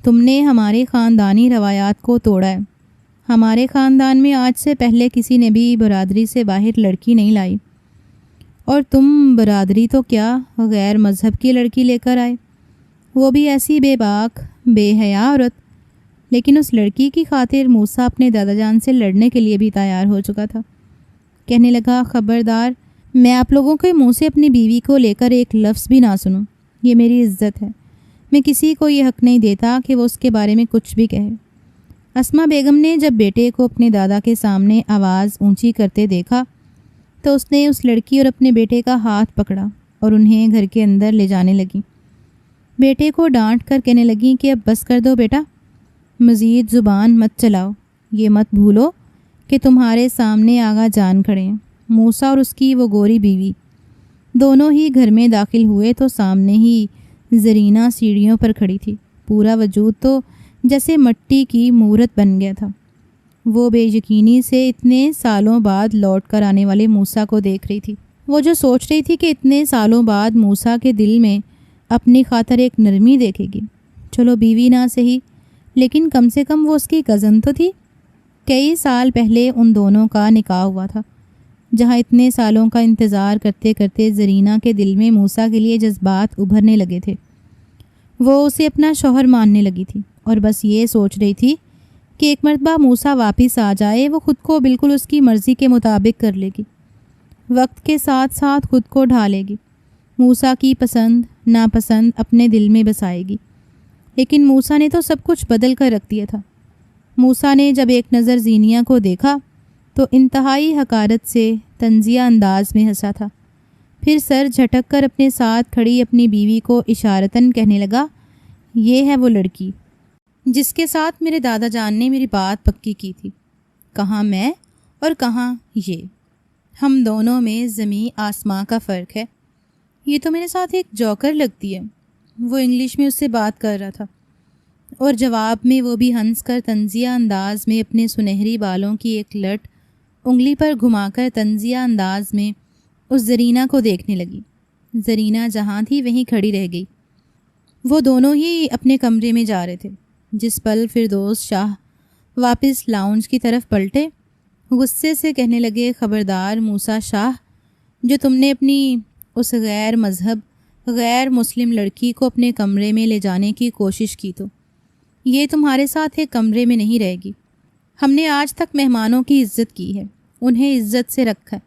تم نے ہمارے خاندانی روایات کو توڑا ہے۔ ہمارے خاندان میں آج سے پہلے کسی نے بھی برادری سے باہر لڑکی نہیں لائی، اور تم برادری تو کیا غیر مذہب کی لڑکی لے کر آئے، وہ بھی ایسی بے باک بے حیا عورت۔ لیکن اس لڑکی کی خاطر موسیٰ اپنے دادا جان سے لڑنے کے لیے بھی تیار ہو چکا تھا۔ کہنے لگا، خبردار، میں آپ لوگوں کے منہ سے اپنی بیوی کو لے کر ایک لفظ بھی نہ سنوں۔ یہ میری عزت ہے، میں کسی کو یہ حق نہیں دیتا کہ وہ اس کے بارے میں کچھ بھی کہے۔ اسما بیگم نے جب بیٹے کو اپنے دادا کے سامنے آواز اونچی کرتے دیکھا تو اس نے اس لڑکی اور اپنے بیٹے کا ہاتھ پکڑا اور انہیں گھر کے اندر لے جانے لگی۔ بیٹے کو ڈانٹ کر کہنے لگی کہ اب بس کر دو بیٹا، مزید زبان مت چلاؤ، یہ مت بھولو کہ تمہارے سامنے آغا جان کھڑے ہیں۔ موسیٰ اور اس کی وہ گوری بیوی دونوں ہی گھر میں داخل ہوئے تو سامنے ہی زرینہ سیڑھیوں پر کھڑی تھی۔ پورا وجود تو جیسے مٹی کی مورت بن گیا تھا۔ وہ بے یقینی سے اتنے سالوں بعد لوٹ کر آنے والے موسیٰ کو دیکھ رہی تھی۔ وہ جو سوچ رہی تھی کہ اتنے سالوں بعد موسیٰ کے دل میں اپنی خاطر ایک نرمی دیکھے گی۔ چلو بیوی نہ سہی، لیکن کم سے کم وہ اس کی کزن تو تھی۔ کئی سال پہلے ان دونوں کا نکاح ہوا تھا۔ جہاں اتنے سالوں کا انتظار کرتے کرتے زرینہ کے دل میں موسیٰ کے لیے جذبات ابھرنے لگے تھے، وہ اسے اپنا شوہر ماننے لگی تھی اور بس یہ سوچ رہی تھی کہ ایک مرتبہ موسیٰ واپس آ جائے وہ خود کو بالکل اس کی مرضی کے مطابق کر لے گی، وقت کے ساتھ ساتھ خود کو ڈھالے گی، موسیٰ کی پسند ناپسند اپنے دل میں بسائے گی۔ لیکن موسیٰ نے تو سب کچھ بدل کر رکھ دیا تھا۔ موسیٰ نے جب ایک نظر زینیہ کو دیکھا تو انتہائی حقارت سے طنزیہ انداز میں ہنسا تھا، پھر سر جھٹک کر اپنے ساتھ کھڑی اپنی بیوی کو اشارتاً کہنے لگا، یہ ہے وہ لڑکی جس کے ساتھ میرے دادا جان نے میری بات پکی کی تھی۔ کہاں میں اور کہاں یہ، ہم دونوں میں زمین آسماں کا فرق ہے۔ یہ تو میرے ساتھ ایک جوکر لگتی ہے۔ وہ انگلش میں اس سے بات کر رہا تھا اور جواب میں وہ بھی ہنس کر طنزیہ انداز میں اپنے سنہری بالوں کی ایک لٹ انگلی پر گھما کر طنزیہ انداز میں اس زرینہ کو دیکھنے لگی۔ زرینہ جہاں تھی وہیں کھڑی رہ گئی۔ وہ دونوں ہی اپنے کمرے میں جا رہے تھے۔ جس پل فردوس شاہ واپس لاؤنج کی طرف پلٹے، غصے سے کہنے لگے، خبردار موسیٰ شاہ، جو تم نے اپنی اس غیر مذہب غیر مسلم لڑکی کو اپنے کمرے میں لے جانے کی کوشش کی تو یہ تمہارے ساتھ ایک کمرے میں نہیں رہے گی۔ ہم نے آج تک مہمانوں کی عزت کی ہے، انہیں عزت سے رکھا ہے،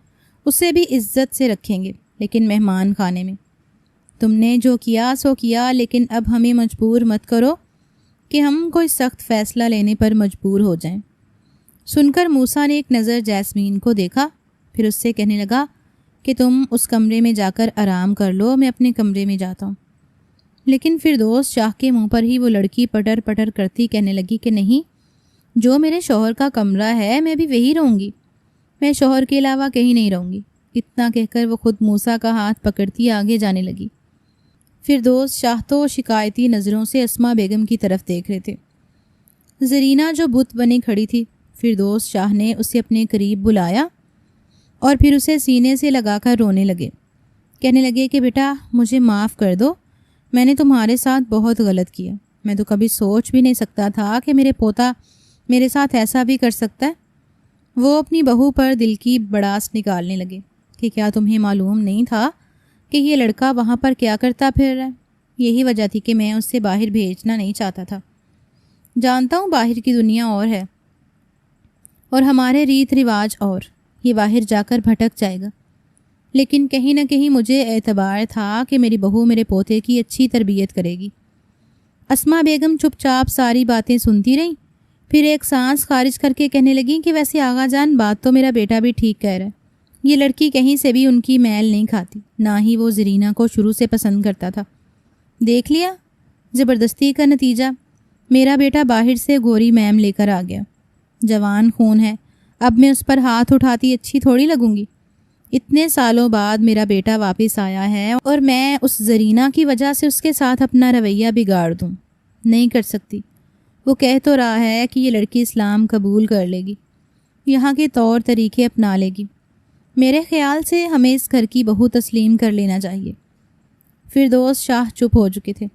اسے بھی عزت سے رکھیں گے، لیکن مہمان خانے میں تم نے جو کیا سو کیا، لیکن اب ہمیں مجبور مت کرو کہ ہم کوئی سخت فیصلہ لینے پر مجبور ہو جائیں۔ سن کر موسیٰ نے ایک نظر جیسمین کو دیکھا، پھر اس سے کہنے لگا کہ تم اس کمرے میں جا کر آرام کر لو، میں اپنے کمرے میں جاتا ہوں۔ لیکن فردوس شاہ کے منہ پر ہی وہ لڑکی پٹر پٹر کرتی کہنے لگی کہ نہیں، جو میرے شوہر کا کمرہ ہے میں بھی وہی رہوں گی، میں شوہر کے علاوہ کہیں نہیں رہوں گی۔ اتنا کہہ کر وہ خود موسیٰ کا ہاتھ پکڑتی آگے جانے لگی۔ فردوس شاہ تو شکایتی نظروں سے اسما بیگم کی طرف دیکھ رہے تھے۔ زرینہ جو بت بنی کھڑی تھی، فردوس شاہ نے اسے اپنے قریب بلایا اور پھر اسے سینے سے لگا کر رونے لگے۔ کہنے لگے کہ بیٹا مجھے معاف کر دو، میں نے تمہارے ساتھ بہت غلط کیا، میں تو کبھی سوچ بھی نہیں سکتا تھا کہ میرے پوتا میرے ساتھ ایسا بھی کر سکتا ہے۔ وہ اپنی بہو پر دل کی بڑاس نکالنے لگے کہ کیا تمہیں معلوم نہیں تھا کہ یہ لڑکا وہاں پر کیا کرتا پھر رہا ہے؟ یہی وجہ تھی کہ میں اس سے باہر بھیجنا نہیں چاہتا تھا۔ جانتا ہوں باہر کی دنیا اور ہے اور ہمارے ریت رواج اور، یہ باہر جا کر بھٹک جائے گا، لیکن کہیں نہ کہیں مجھے اعتبار تھا کہ میری بہو میرے پوتے کی اچھی تربیت کرے گی۔ اسما بیگم چپ چاپ ساری باتیں سنتی رہیں، پھر ایک سانس خارج کر کے کہنے لگیں کہ ویسے آغا جان، بات تو میرا بیٹا بھی ٹھیک کہہ رہا ہے۔ یہ لڑکی کہیں سے بھی ان کی میل نہیں کھاتی، نہ ہی وہ زرینہ کو شروع سے پسند کرتا تھا۔ دیکھ لیا زبردستی کا نتیجہ، میرا بیٹا باہر سے گوری میم لے کر آ گیا، جوان خون ہے، اب میں اس پر ہاتھ اٹھاتی اچھی تھوڑی لگوں گی۔ اتنے سالوں بعد میرا بیٹا واپس آیا ہے اور میں اس زرینہ کی وجہ سے اس کے ساتھ اپنا رویہ بگاڑ دوں؟ نہیں کر سکتی۔ وہ کہہ تو رہا ہے کہ یہ لڑکی اسلام قبول کر لے گی، یہاں کے طور طریقے اپنا لے گی۔ میرے خیال سے ہمیں اس گھر کی بہو تسلیم کر لینا چاہیے۔ فردوس شاہ چپ ہو چکے تھے،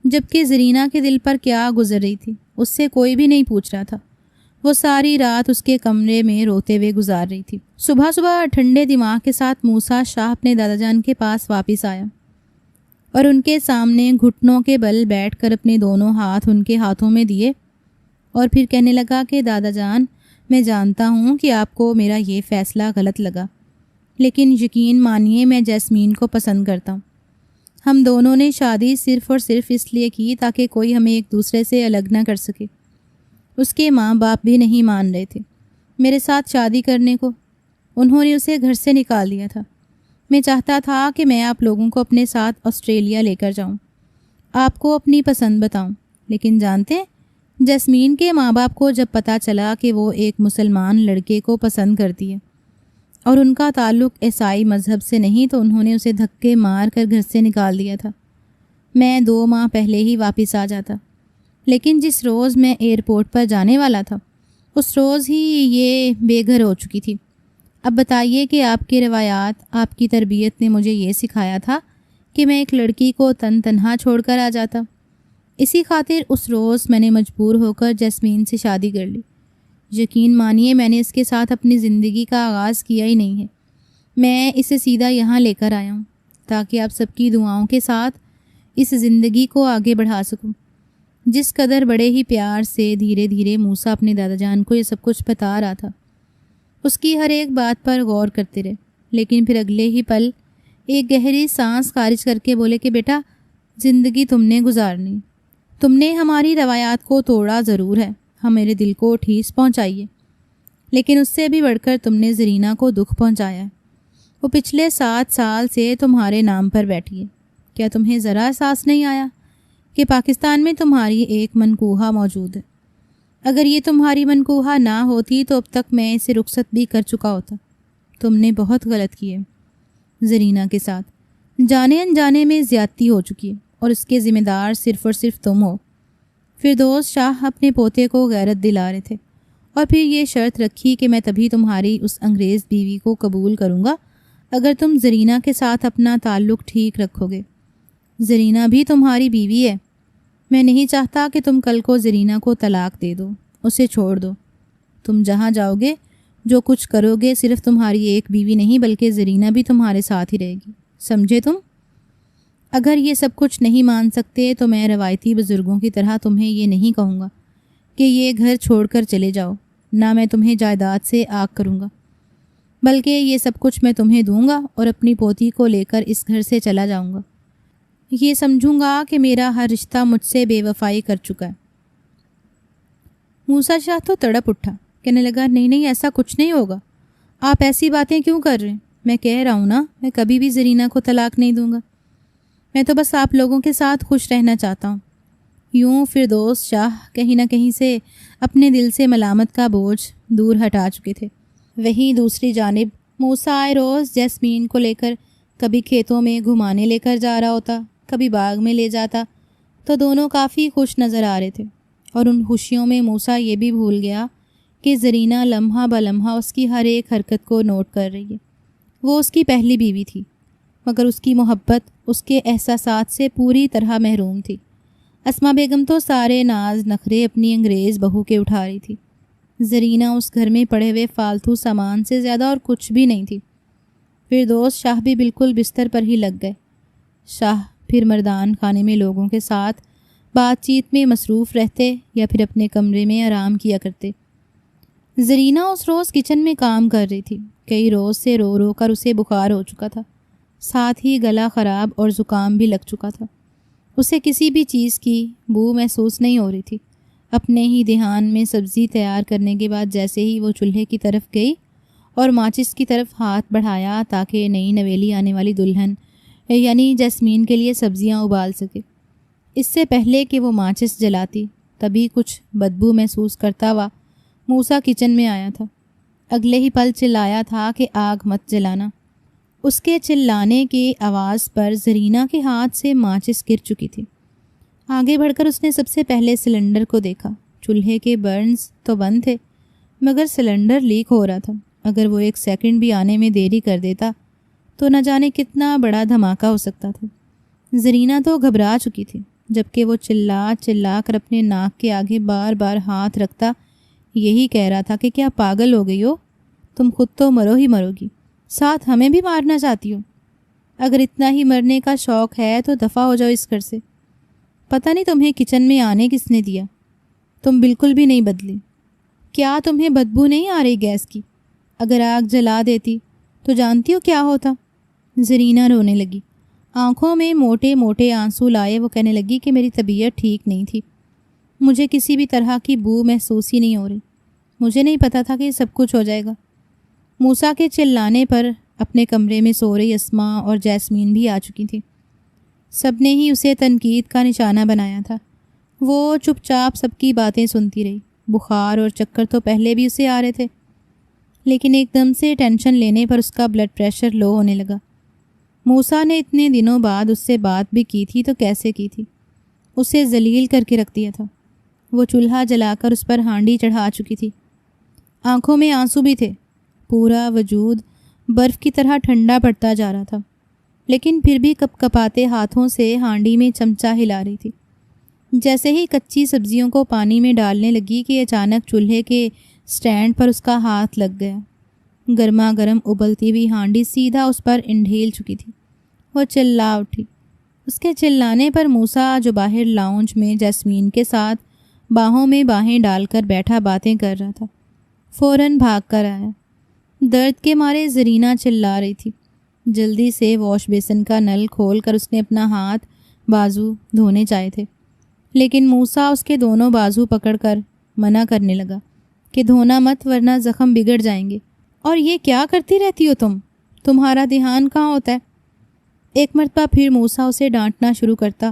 جبکہ زرینہ کے دل پر کیا گزر رہی تھی اس سے کوئی بھی نہیں پوچھ رہا تھا۔ وہ ساری رات اس کے کمرے میں روتے ہوئے گزار رہی تھی۔ صبح صبح ٹھنڈے دماغ کے ساتھ موسیٰ شاہ اپنے دادا جان کے پاس واپس آیا اور ان کے سامنے گھٹنوں کے بل بیٹھ کر اپنے دونوں ہاتھ ان کے ہاتھوں میں دیے اور پھر کہنے لگا کہ دادا جان، میں جانتا ہوں کہ آپ کو میرا یہ فیصلہ غلط لگا، لیکن یقین مانیے میں جیسمین کو پسند کرتا ہوں۔ ہم دونوں نے شادی صرف اور صرف اس لیے کی تاکہ کوئی ہمیں ایک دوسرے سے الگ نہ کر سکے۔ اس کے ماں باپ بھی نہیں مان رہے تھے میرے ساتھ شادی کرنے کو، انہوں نے اسے گھر سے نکال دیا تھا۔ میں چاہتا تھا کہ میں آپ لوگوں کو اپنے ساتھ آسٹریلیا لے کر جاؤں، آپ کو اپنی پسند بتاؤں، لیکن جانتے ہیں جیسمین کے ماں باپ کو جب پتہ چلا کہ وہ ایک مسلمان لڑکے کو پسند کرتی ہے اور ان کا تعلق عیسائی مذہب سے نہیں، تو انہوں نے اسے دھکے مار کر گھر سے نکال دیا تھا۔ میں 2 ماہ پہلے ہی واپس آ جاتا، لیکن جس روز میں ایئرپورٹ پر جانے والا تھا اس روز ہی یہ بے گھر ہو چکی تھی۔ اب بتائیے کہ آپ کی روایات، آپ کی تربیت نے مجھے یہ سکھایا تھا کہ میں ایک لڑکی کو تنہا چھوڑ کر آ جاتا۔ اسی خاطر اس روز میں نے مجبور ہو کر جیسمین سے شادی کر لی۔ یقین مانیے میں نے اس کے ساتھ اپنی زندگی کا آغاز کیا ہی نہیں ہے، میں اسے سیدھا یہاں لے کر آیا ہوں تاکہ آپ سب کی دعاؤں کے ساتھ اس زندگی کو آگے بڑھا سکوں۔ جس قدر بڑے ہی پیار سے دھیرے دھیرے موسیٰ اپنے دادا جان کو یہ سب کچھ بتا رہا تھا، اس کی ہر ایک بات پر غور کرتے رہے، لیکن پھر اگلے ہی پل ایک گہری سانس خارج کر کے بولے کہ بیٹا، زندگی تم نے گزارنی، تم نے ہماری روایات کو توڑا ضرور ہے، ہمارے دل کو ٹھیس پہنچائی ہے، لیکن اس سے بھی بڑھ کر تم نے زرینہ کو دکھ پہنچایا ہے۔ وہ پچھلے 7 سال سے تمہارے نام پر بیٹھی ہے، کیا تمہیں ذرا احساس نہیں آیا کہ پاکستان میں تمہاری ایک منکوحہ موجود ہے؟ اگر یہ تمہاری منکوحہ نہ ہوتی تو اب تک میں اسے رخصت بھی کر چکا ہوتا۔ تم نے بہت غلط کی ہے زرینہ کے ساتھ، جانے انجانے میں زیادتی ہو چکی ہے اور اس کے ذمہ دار صرف اور صرف تم ہو۔ فردوس شاہ اپنے پوتے کو غیرت دلا رہے تھے اور پھر یہ شرط رکھی کہ میں تبھی تمہاری اس انگریز بیوی کو قبول کروں گا اگر تم زرینہ کے ساتھ اپنا تعلق ٹھیک رکھو گے۔ زرینہ بھی تمہاری بیوی ہے، میں نہیں چاہتا کہ تم کل کو زرینہ کو طلاق دے دو، اسے چھوڑ دو۔ تم جہاں جاؤ گے، جو کچھ کرو گے، صرف تمہاری ایک بیوی نہیں بلکہ زرینہ بھی تمہارے ساتھ ہی رہے گی، سمجھے تم؟ اگر یہ سب کچھ نہیں مان سکتے تو میں روایتی بزرگوں کی طرح تمہیں یہ نہیں کہوں گا کہ یہ گھر چھوڑ کر چلے جاؤ، نہ میں تمہیں جائیداد سے آگ کروں گا، بلکہ یہ سب کچھ میں تمہیں دوں گا اور اپنی پوتی کو لے کر اس گھر سے چلا جاؤں گا۔ یہ سمجھوں گا کہ میرا ہر رشتہ مجھ سے بے وفائی کر چکا ہے۔ موسیٰ شاہ تو تڑپ اٹھا، کہنے لگا نہیں نہیں، ایسا کچھ نہیں ہوگا، آپ ایسی باتیں کیوں کر رہے ہیں؟ میں کہہ رہا ہوں نا، میں کبھی بھی زرینہ کو طلاق نہیں دوں گا، میں تو بس آپ لوگوں کے ساتھ خوش رہنا چاہتا ہوں۔ یوں فردوس شاہ کہیں نہ کہیں سے اپنے دل سے ملامت کا بوجھ دور ہٹا چکے تھے۔ وہیں دوسری جانب موسیٰ آئے روز جیسمین کو لے کر کبھی کھیتوں میں گھمانے لے کر جا رہا ہوتا، کبھی باغ میں لے جاتا، تو دونوں کافی خوش نظر آ رہے تھے، اور ان خوشیوں میں موسیٰ یہ بھی بھول گیا کہ زرینہ لمحہ بلمحہ اس کی ہر ایک حرکت کو نوٹ کر رہی ہے۔ وہ اس کی پہلی بیوی تھی، مگر اس کی محبت اس کے احساسات سے پوری طرح محروم تھی۔ اسما بیگم تو سارے ناز نخرے اپنی انگریز بہو کے اٹھا رہی تھی، زرینہ اس گھر میں پڑے ہوئے فالتو سامان سے زیادہ اور کچھ بھی نہیں تھی۔ فردوس شاہ بھی بالکل بستر پر ہی لگ گئے۔ شاہ پھر مردان خانے میں لوگوں کے ساتھ بات چیت میں مصروف رہتے یا پھر اپنے کمرے میں آرام کیا کرتے۔ زرینہ اس روز کچن میں کام کر رہی تھی، کئی روز سے رو رو کر اسے بخار ہو چکا تھا، ساتھ ہی گلا خراب اور زکام بھی لگ چکا تھا۔ اسے کسی بھی چیز کی بو محسوس نہیں ہو رہی تھی۔ اپنے ہی دھیان میں سبزی تیار کرنے کے بعد جیسے ہی وہ چولہے کی طرف گئی اور ماچس کی طرف ہاتھ بڑھایا تاکہ نئی نویلی آنے والی دلہن یعنی جیسمین کے لیے سبزیاں ابال سکے، اس سے پہلے کہ وہ ماچس جلاتی تبھی کچھ بدبو محسوس کرتا ہوا موسیٰ کچن میں آیا تھا۔ اگلے ہی پل چلایا تھا کہ آگ مت جلانا۔ اس کے چلانے کی آواز پر زرینہ کے ہاتھ سے ماچس گر چکی تھی۔ آگے بڑھ کر اس نے سب سے پہلے سلنڈر کو دیکھا۔ چولہے کے برنز تو بند تھے مگر سلنڈر لیک ہو رہا تھا۔ اگر وہ 1 سیکنڈ بھی آنے میں دیری کر دیتا تو نہ جانے کتنا بڑا دھماکہ ہو سکتا تھا۔ زرینہ تو گھبرا چکی تھی، جبکہ وہ چلا کر اپنے ناک کے آگے بار بار ہاتھ رکھتا یہی کہہ رہا تھا کہ کیا پاگل ہو گئی ہو؟ تم خود تو مرو ہی مرو گی، ساتھ ہمیں بھی مارنا چاہتی ہو؟ اگر اتنا ہی مرنے کا شوق ہے تو دفع ہو جاؤ اس گھر سے۔ پتہ نہیں تمہیں کچن میں آنے کس نے دیا، تم بالکل بھی نہیں بدلی۔ کیا تمہیں بدبو نہیں آ رہی گیس کی؟ اگر آگ جلا دیتی تو جانتی ہو کیا ہوتا؟ زرینہ رونے لگی، آنکھوں میں موٹے موٹے آنسو لائے وہ کہنے لگی کہ میری طبیعت ٹھیک نہیں تھی، مجھے کسی بھی طرح کی بو محسوس ہی نہیں ہو رہی، مجھے نہیں پتا تھا کہ یہ سب کچھ ہو جائے گا۔ موسیٰ کے چلانے پر اپنے کمرے میں سو رہی اسماء اور جیسمین بھی آ چکی تھی۔ سب نے ہی اسے تنقید کا نشانہ بنایا تھا۔ وہ چپ چاپ سب کی باتیں سنتی رہی۔ بخار اور چکر تو پہلے بھی اسے آ رہے تھے، لیکن ایک دم سے ٹینشن لینے پر اس کا بلڈ پریشر لو ہونے لگا۔ موسیٰ نے اتنے دنوں بعد اس سے بات بھی کی تھی تو کیسے کی تھی؟ اسے ذلیل کر کے رکھ دیا تھا۔ وہ چولہا جلا کر اس پر ہانڈی چڑھا چکی تھی۔ آنکھوں میں آنسو بھی تھے، پورا وجود برف کی طرح ٹھنڈا پڑتا جا رہا تھا، لیکن پھر بھی کپ کپاتے ہاتھوں سے ہانڈی میں چمچہ ہلا رہی تھی۔ جیسے ہی کچی سبزیوں کو پانی میں ڈالنے لگی کہ اچانک چولہے کے سٹینڈ پر اس کا ہاتھ لگ گیا۔ گرما گرم ابلتی ہوئی ہانڈی سیدھا اس پر انڈھیل چکی تھی۔ وہ چلا اٹھی۔ اس کے چلانے پر موسیٰ جو باہر لاؤنج میں جیسمین کے ساتھ باہوں میں باہیں ڈال کر بیٹھا باتیں کر رہا تھا، فوراً بھاگ کر آیا۔ درد کے مارے زرینہ چلا رہی تھی۔ جلدی سے واش بیسن کا نل کھول کر اس نے اپنا ہاتھ بازو دھونے چاہے تھے، لیکن موسیٰ اس کے دونوں بازو پکڑ کر منع کرنے لگا کہ دھونا مت ورنہ زخم بگڑ جائیں گے۔ اور یہ کیا کرتی رہتی ہو تمہارا دھیان کہاں ہوتا ہے؟ ایک مرتبہ پھر موسیٰ اسے ڈانٹنا شروع کرتا،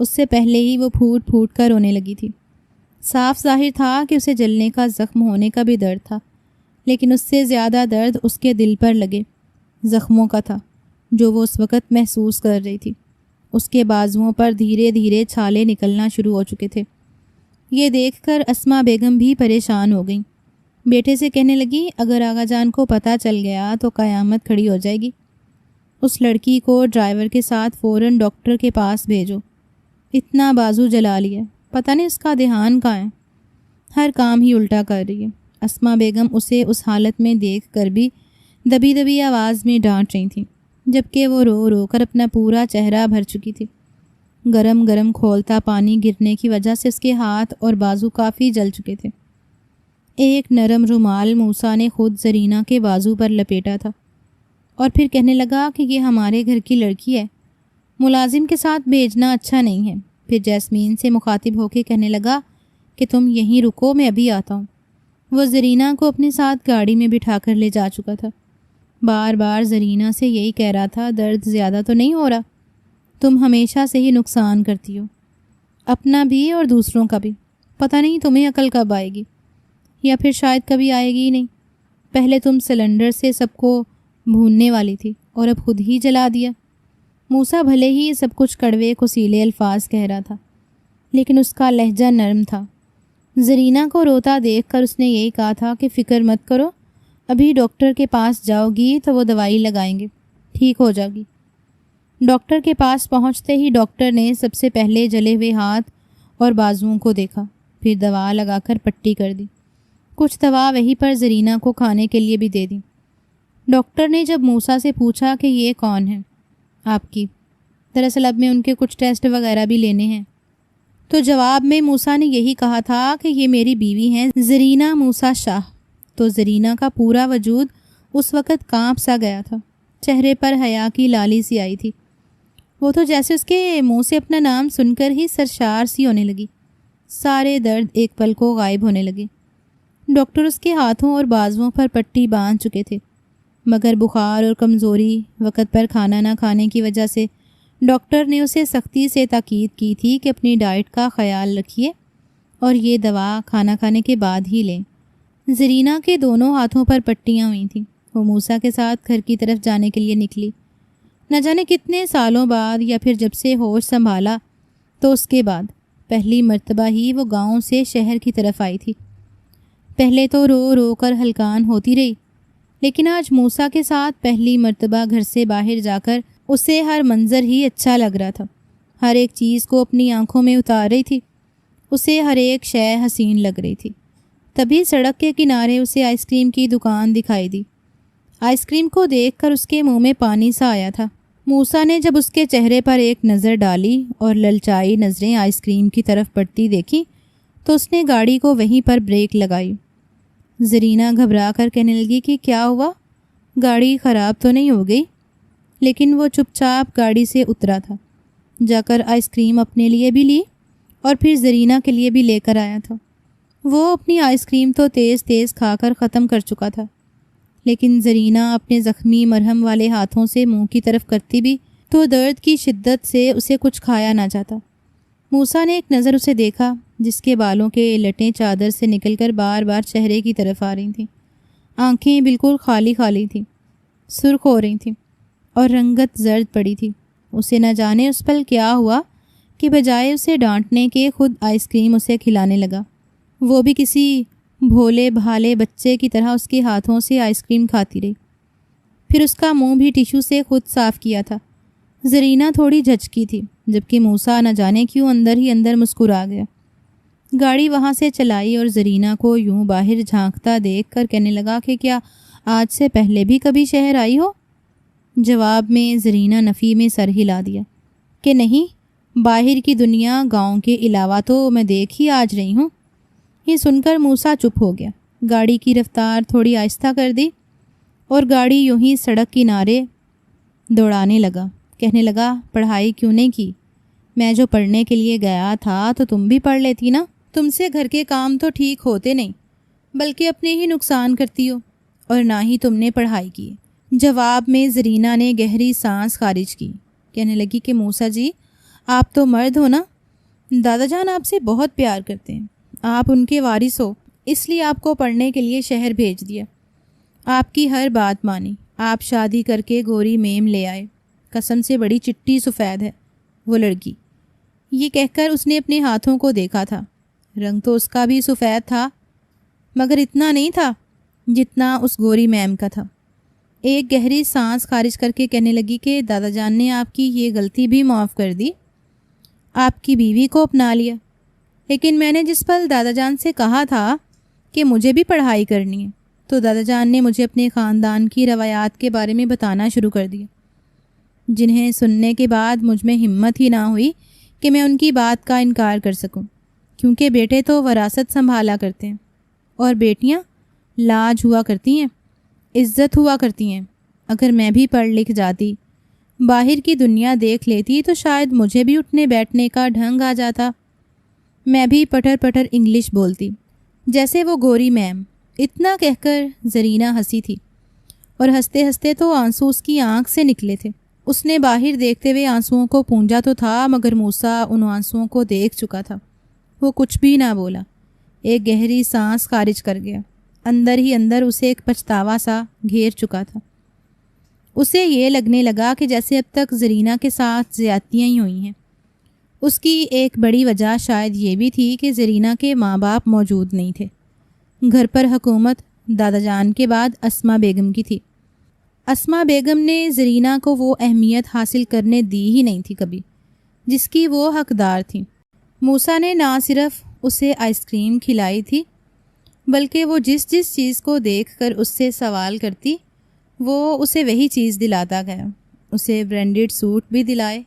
اس سے پہلے ہی وہ پھوٹ پھوٹ کر رونے لگی تھی۔ صاف ظاہر تھا کہ اسے جلنے کا زخم ہونے کا بھی درد تھا، لیکن اس سے زیادہ درد اس کے دل پر لگے زخموں کا تھا جو وہ اس وقت محسوس کر رہی تھی۔ اس کے بازوؤں پر دھیرے دھیرے چھالے نکلنا شروع ہو چکے تھے۔ یہ دیکھ کر اسماء بیگم بھی پریشان ہو گئیں۔ بیٹے سے کہنے لگی، اگر آغا جان کو پتہ چل گیا تو قیامت کھڑی ہو جائے گی۔ اس لڑکی کو ڈرائیور کے ساتھ فوراً ڈاکٹر کے پاس بھیجو۔ اتنا بازو جلا لیا، پتہ نہیں اس کا دھیان کہاں ہے، ہر کام ہی الٹا کر رہی ہے۔ اسماء بیگم اسے اس حالت میں دیکھ کر بھی دبی دبی آواز میں ڈانٹ رہی تھیں، جبکہ وہ رو رو کر اپنا پورا چہرہ بھر چکی تھی۔ گرم گرم کھولتا پانی گرنے کی وجہ سے اس کے ہاتھ اور بازو کافی جل چکے تھے۔ ایک نرم رومال موسیٰ نے خود زرینہ کے بازو پر لپیٹا تھا اور پھر کہنے لگا کہ یہ ہمارے گھر کی لڑکی ہے، ملازم کے ساتھ بھیجنا اچھا نہیں ہے۔ پھر جیسمین سے مخاطب ہو کے کہنے لگا کہ تم یہیں رکو، میں ابھی آتا ہوں۔ وہ زرینہ کو اپنے ساتھ گاڑی میں بٹھا کر لے جا چکا تھا۔ بار بار زرینہ سے یہی کہہ رہا تھا، درد زیادہ تو نہیں ہو رہا؟ تم ہمیشہ سے ہی نقصان کرتی ہو، اپنا بھی اور دوسروں کا بھی۔ پتہ نہیں تمہیں عقل کب آئے گی، یا پھر شاید کبھی آئے گی ہی نہیں۔ پہلے تم سلنڈر سے سب کو بھوننے والی تھی اور اب خود ہی جلا دیا۔ موسیٰ بھلے ہی یہ سب کچھ کڑوے کوسیلے الفاظ کہہ رہا تھا، لیکن اس کا لہجہ نرم تھا۔ زرینہ کو روتا دیکھ کر اس نے یہی کہا تھا کہ فکر مت کرو، ابھی ڈاکٹر کے پاس جاؤ گی تو وہ دوائی لگائیں گے، ٹھیک ہو جاؤ گی۔ ڈاکٹر کے پاس پہنچتے ہی ڈاکٹر نے سب سے پہلے جلے ہوئے ہاتھ اور بازوؤں کو دیکھا، پھر دوا لگا کر پٹی کر دی۔ کچھ دوا وہیں پر زرینہ کو کھانے کے لیے بھی دے دی۔ ڈاکٹر نے جب موسیٰ سے پوچھا کہ یہ کون ہے آپ کی، دراصل اب میں ان کے کچھ ٹیسٹ وغیرہ بھی لینے ہیں، تو جواب میں موسیٰ نے یہی کہا تھا کہ یہ میری بیوی ہیں زرینہ موسیٰ شاہ۔ تو زرینہ کا پورا وجود اس وقت کانپ سا گیا تھا، چہرے پر حیا کی لالی سی آئی تھی۔ وہ تو جیسے اس کے منہ سے اپنا نام سن کر ہی سرشار سی ہونے لگی۔ سارے درد ایک پل کو غائب ہونے لگے۔ ڈاکٹر اس کے ہاتھوں اور بازوؤں پر پٹی باندھ چکے تھے، مگر بخار اور کمزوری، وقت پر کھانا نہ کھانے کی وجہ سے ڈاکٹر نے اسے سختی سے تاکید کی تھی کہ اپنی ڈائٹ کا خیال رکھیے اور یہ دوا کھانا کھانے کے بعد ہی لیں۔ زرینہ کے دونوں ہاتھوں پر پٹیاں ہوئی تھیں۔ وہ موسیٰ کے ساتھ گھر کی طرف جانے کے لیے نکلی۔ نہ جانے کتنے سالوں بعد، یا پھر جب سے ہوش سنبھالا تو اس کے بعد پہلی مرتبہ ہی وہ گاؤں سے شہر کی طرف آئی تھی۔ پہلے تو رو رو کر ہلکان ہوتی رہی، لیکن آج موسیٰ کے ساتھ پہلی مرتبہ گھر سے باہر جا کر اسے ہر منظر ہی اچھا لگ رہا تھا۔ ہر ایک چیز کو اپنی آنکھوں میں اتار رہی تھی۔ اسے ہر ایک شے حسین لگ رہی تھی۔ تبھی سڑک کے کنارے اسے آئس کریم کی دکان دکھائی دی۔ آئس کریم کو دیکھ کر اس کے منہ میں پانی سا آیا تھا۔ موسیٰ نے جب اس کے چہرے پر ایک نظر ڈالی اور للچائی نظریں آئس کریم کی طرف پڑتی دیکھی تو اس نے گاڑی کو وہیں پر بریک لگائی۔ زرینہ گھبرا کر کہنے لگی کہ کیا ہوا، گاڑی خراب تو نہیں ہو گئی؟ لیکن وہ چپ چاپ گاڑی سے اترا تھا، جا کر آئس کریم اپنے لیے بھی لی اور پھر زرینہ کے لیے بھی لے کر آیا تھا۔ وہ اپنی آئس کریم تو تیز تیز کھا کر ختم کر چکا تھا، لیکن زرینہ اپنے زخمی مرہم والے ہاتھوں سے منہ کی طرف کرتی بھی تو درد کی شدت سے اسے کچھ کھایا نہ جاتا۔ موسیٰ نے ایک نظر اسے دیکھا، جس کے بالوں کے لٹیں چادر سے نکل کر بار بار چہرے کی طرف آ رہی تھیں۔ آنکھیں بالکل خالی خالی تھیں، سرخ ہو رہی تھیں اور رنگت زرد پڑی تھی۔ اسے نہ جانے اس پل کیا ہوا کہ بجائے اسے ڈانٹنے کے خود آئس کریم اسے کھلانے لگا۔ وہ بھی کسی بھولے بھالے بچے کی طرح اس کے ہاتھوں سے آئس کریم کھاتی رہی۔ پھر اس کا منہ بھی ٹیشو سے خود صاف کیا تھا۔ زرینہ تھوڑی جھجکی تھی، جبکہ موسیٰ نہ جانے کیوں اندر ہی اندر مسکرا گیا۔ گاڑی وہاں سے چلائی اور زرینہ کو یوں باہر جھانکتا دیکھ کر کہنے لگا کہ کیا آج سے پہلے بھی کبھی شہر آئی ہو؟ جواب میں زرینہ نفی میں سر ہلا دیا کہ نہیں، باہر کی دنیا گاؤں کے علاوہ تو میں دیکھ ہی آج رہی ہوں۔ یہ سن کر موسیٰ چپ ہو گیا، گاڑی کی رفتار تھوڑی آہستہ کر دی اور گاڑی یوں ہی سڑک کنارے دوڑانے لگا۔ کہنے لگا، پڑھائی کیوں نہیں کی؟ میں جو پڑھنے کے لیے گیا تھا تو تم بھی پڑھ لیتی نا۔ تم سے گھر کے کام تو ٹھیک ہوتے نہیں، بلکہ اپنے ہی نقصان کرتی ہو، اور نہ ہی تم نے پڑھائی کی۔ جواب میں زرینہ نے گہری سانس خارج کی، کہنے لگی کہ موسیٰ جی، آپ تو مرد ہو نا، دادا جان آپ سے بہت پیار کرتے ہیں، آپ ان کے وارث ہو، اس لیے آپ کو پڑھنے کے لیے شہر بھیج دیا۔ آپ کی ہر بات مانی، آپ شادی کر کے گوری میم لے آئے، قسم سے بڑی چٹی سفید ہے وہ لڑکی۔ یہ کہہ کر اس نے اپنے ہاتھوں کو دیکھا تھا۔ رنگ تو اس کا بھی سفید تھا، مگر اتنا نہیں تھا جتنا اس گوری میم کا تھا۔ ایک گہری سانس خارج کر کے کہنے لگی کہ دادا جان نے آپ کی یہ غلطی بھی معاف کر دی، آپ کی بیوی کو اپنا لیا، لیکن میں نے جس پل دادا جان سے کہا تھا کہ مجھے بھی پڑھائی کرنی ہے تو دادا جان نے مجھے اپنے خاندان کی روایات کے بارے میں بتانا شروع کر دیا، جنہیں سننے کے بعد مجھ میں ہمت ہی نہ ہوئی کہ میں ان کی بات کا انکار کر سکوں، کیونکہ بیٹے تو وراثت سنبھالا کرتے ہیں اور بیٹیاں لاج ہوا کرتی ہیں، عزت ہوا کرتی ہیں۔ اگر میں بھی پڑھ لکھ جاتی، باہر کی دنیا دیکھ لیتی تو شاید مجھے بھی اٹھنے بیٹھنے کا ڈھنگ آ جاتا، میں بھی پٹر پٹر انگلش بولتی جیسے وہ گوری میم۔ اتنا کہہ کر زرینہ ہنسی تھی، اور ہنستے ہنستے تو آنسو اس کی آنکھ سے نکلے تھے۔ اس نے باہر دیکھتے ہوئے آنسوؤں کو پونجا تو تھا، مگر موسیٰ ان آنسوؤں کو دیکھ چکا تھا۔ وہ کچھ بھی نہ بولا، ایک گہری سانس خارج کر گیا۔ اندر ہی اندر اسے ایک پچھتاوا سا گھیر چکا تھا۔ اسے یہ لگنے لگا کہ جیسے اب تک زرینہ کے ساتھ زیادتیاں ہی ہوئی ہیں۔ اس کی ایک بڑی وجہ شاید یہ بھی تھی کہ زرینہ کے ماں باپ موجود نہیں تھے۔ گھر پر حکومت دادا جان کے بعد اسما بیگم کی تھی۔ اسما بیگم نے زرینہ کو وہ اہمیت حاصل کرنے دی ہی نہیں تھی کبھی، جس کی وہ حقدار تھیں۔ موسیٰ نے نہ صرف اسے آئس کریم کھلائی تھی، بلکہ وہ جس چیز کو دیکھ کر اس سے سوال کرتی، وہ اسے وہی چیز دلاتا گیا۔ اسے برانڈڈ سوٹ بھی دلائے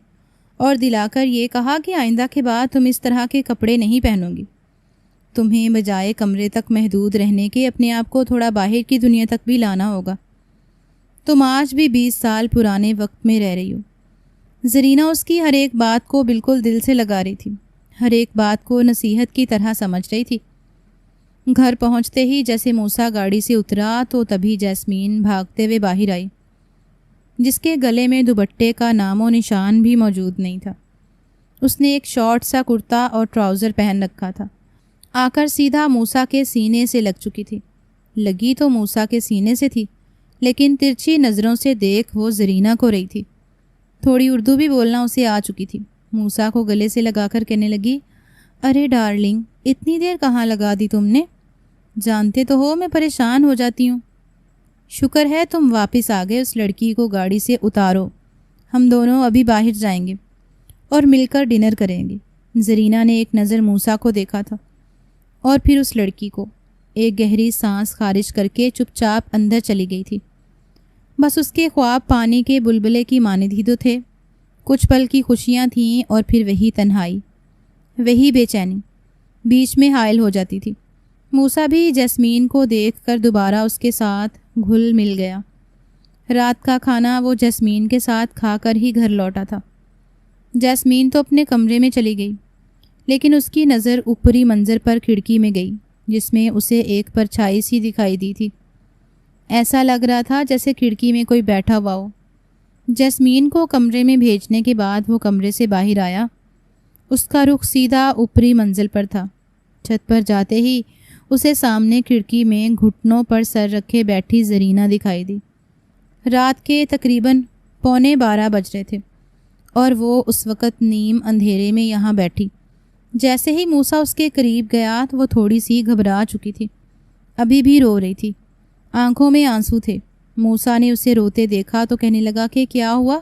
اور دلا کر یہ کہا کہ آئندہ کے بعد تم اس طرح کے کپڑے نہیں پہنو گی، تمہیں بجائے کمرے تک محدود رہنے کے اپنے آپ کو تھوڑا باہر کی دنیا تک بھی لانا ہوگا۔ تم آج بھی 20 سال پرانے وقت میں رہ رہی ہو۔ زرینہ اس کی ہر ایک بات کو بالکل دل سے لگا رہی تھی، ہر ایک بات کو نصیحت کی طرح سمجھ رہی تھی۔ گھر پہنچتے ہی جیسے موسیٰ گاڑی سے اترا تو تبھی جیسمین بھاگتے ہوئے باہر آئی، جس کے گلے میں دوپٹے کا نام و نشان بھی موجود نہیں تھا۔ اس نے ایک شارٹ سا کرتا اور ٹراؤزر پہن رکھا تھا، آ کر سیدھا موسیٰ کے سینے سے لگ چکی تھی۔ لگی تو موسیٰ کے سینے سے تھی، لیکن ترچھی نظروں سے دیکھ وہ زرینہ کو رہی تھی۔ تھوڑی اردو بھی بولنا اسے آ چکی تھی۔ موسیٰ کو گلے سے لگا کر کہنے لگی، ارے ڈارلنگ، اتنی دیر کہاں لگا دی تم نے؟ جانتے تو ہو میں پریشان ہو جاتی ہوں۔ شکر ہے تم واپس آ گئے، اس لڑکی کو گاڑی سے اتارو، ہم دونوں ابھی باہر جائیں گے اور مل کر ڈنر کریں گے۔ زرینہ نے ایک نظر موسیٰ کو دیکھا تھا اور پھر اس لڑکی کو، ایک گہری سانس خارج کر کے چپ چاپ اندر چلی گئی تھی۔ بس اس کے خواب پانی کے بلبلے کی مانند ہی تو تھے، کچھ پل کی خوشیاں تھیں اور پھر وہی تنہائی، وہی بے چینی بیچ میں حائل ہو جاتی تھی۔ موسیٰ بھی جیسمین کو دیکھ کر دوبارہ اس کے ساتھ گھل مل گیا۔ رات کا کھانا وہ جیسمین کے ساتھ کھا کر ہی گھر لوٹا تھا۔ جیسمین تو اپنے کمرے میں چلی گئی، لیکن اس کی نظر اوپری منظر پر کھڑکی میں گئی، جس میں اسے ایک پرچھائی سی دکھائی دی تھی۔ ایسا لگ رہا تھا جیسے کھڑکی میں کوئی بیٹھا ہوا ہو۔ جیسمین کو کمرے میں بھیجنے کے بعد وہ کمرے سے باہر آیا۔ اس کا رخ سیدھا اوپری منزل پر تھا۔ چھت پر جاتے ہی اسے سامنے کھڑکی میں گھٹنوں پر سر رکھے بیٹھی زرینہ دکھائی دی۔ رات کے تقریباً 11:15 بج رہے تھے اور وہ اس وقت نیم اندھیرے میں یہاں بیٹھی۔ جیسے ہی موسیٰ اس کے قریب گیا تو وہ تھوڑی سی گھبرا چکی تھی، ابھی بھی رو رہی تھی، آنکھوں میں آنسو تھے۔ موسیٰ نے اسے روتے دیکھا تو کہنے لگا کہ کیا ہوا،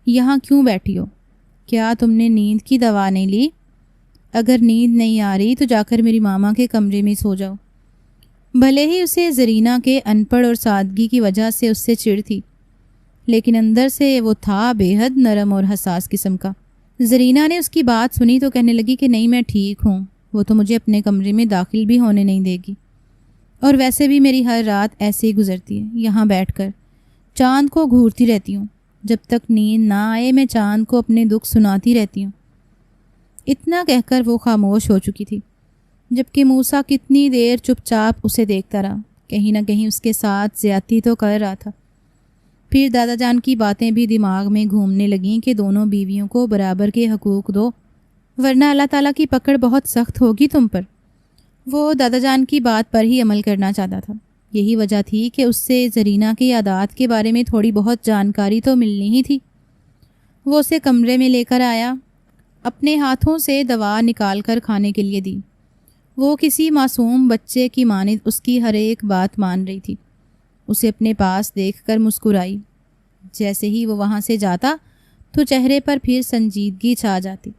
یہاں کیوں بیٹھی ہو؟ کیا تم نے نیند کی دوا نہیں لی؟ اگر نیند نہیں آ رہی تو جا کر میری ماما کے کمرے میں سو جاؤ۔ بھلے ہی اسے زرینہ کے ان پڑھ اور سادگی کی وجہ سے اس سے چڑ تھی، لیکن اندر سے وہ تھا بے حد نرم اور حساس قسم کا۔ زرینہ نے اس کی بات سنی تو کہنے لگی کہ نہیں، میں ٹھیک ہوں، وہ تو مجھے اپنے کمرے میں داخل بھی ہونے نہیں دے گی، اور ویسے بھی میری ہر رات ایسے ہی گزرتی ہے، یہاں بیٹھ کر چاند کو گھورتی رہتی ہوں، جب تک نیند نہ آئے میں چاند کو اپنے دکھ سناتی رہتی ہوں۔ اتنا کہہ کر وہ خاموش ہو چکی تھی، جبکہ موسیٰ کتنی دیر چپ چاپ اسے دیکھتا رہا، کہیں نہ کہیں اس کے ساتھ زیادتی تو کر رہا تھا۔ پھر دادا جان کی باتیں بھی دماغ میں گھومنے لگیں کہ دونوں بیویوں کو برابر کے حقوق دو، ورنہ اللہ تعالیٰ کی پکڑ بہت سخت ہوگی تم پر۔ وہ دادا جان کی بات پر ہی عمل کرنا چاہتا تھا۔ یہی وجہ تھی کہ اس سے زرینہ کی عادات کے بارے میں تھوڑی بہت جانکاری تو ملنی ہی تھی۔ وہ اسے کمرے میں لے کر آیا، اپنے ہاتھوں سے دوا نکال کر کھانے کے لیے دی۔ وہ کسی معصوم بچے کی مانند اس کی ہر ایک بات مان رہی تھی۔ اسے اپنے پاس دیکھ کر مسکرائی۔ جیسے ہی وہ وہاں سے جاتا تو چہرے پر پھر سنجیدگی چھا جاتی۔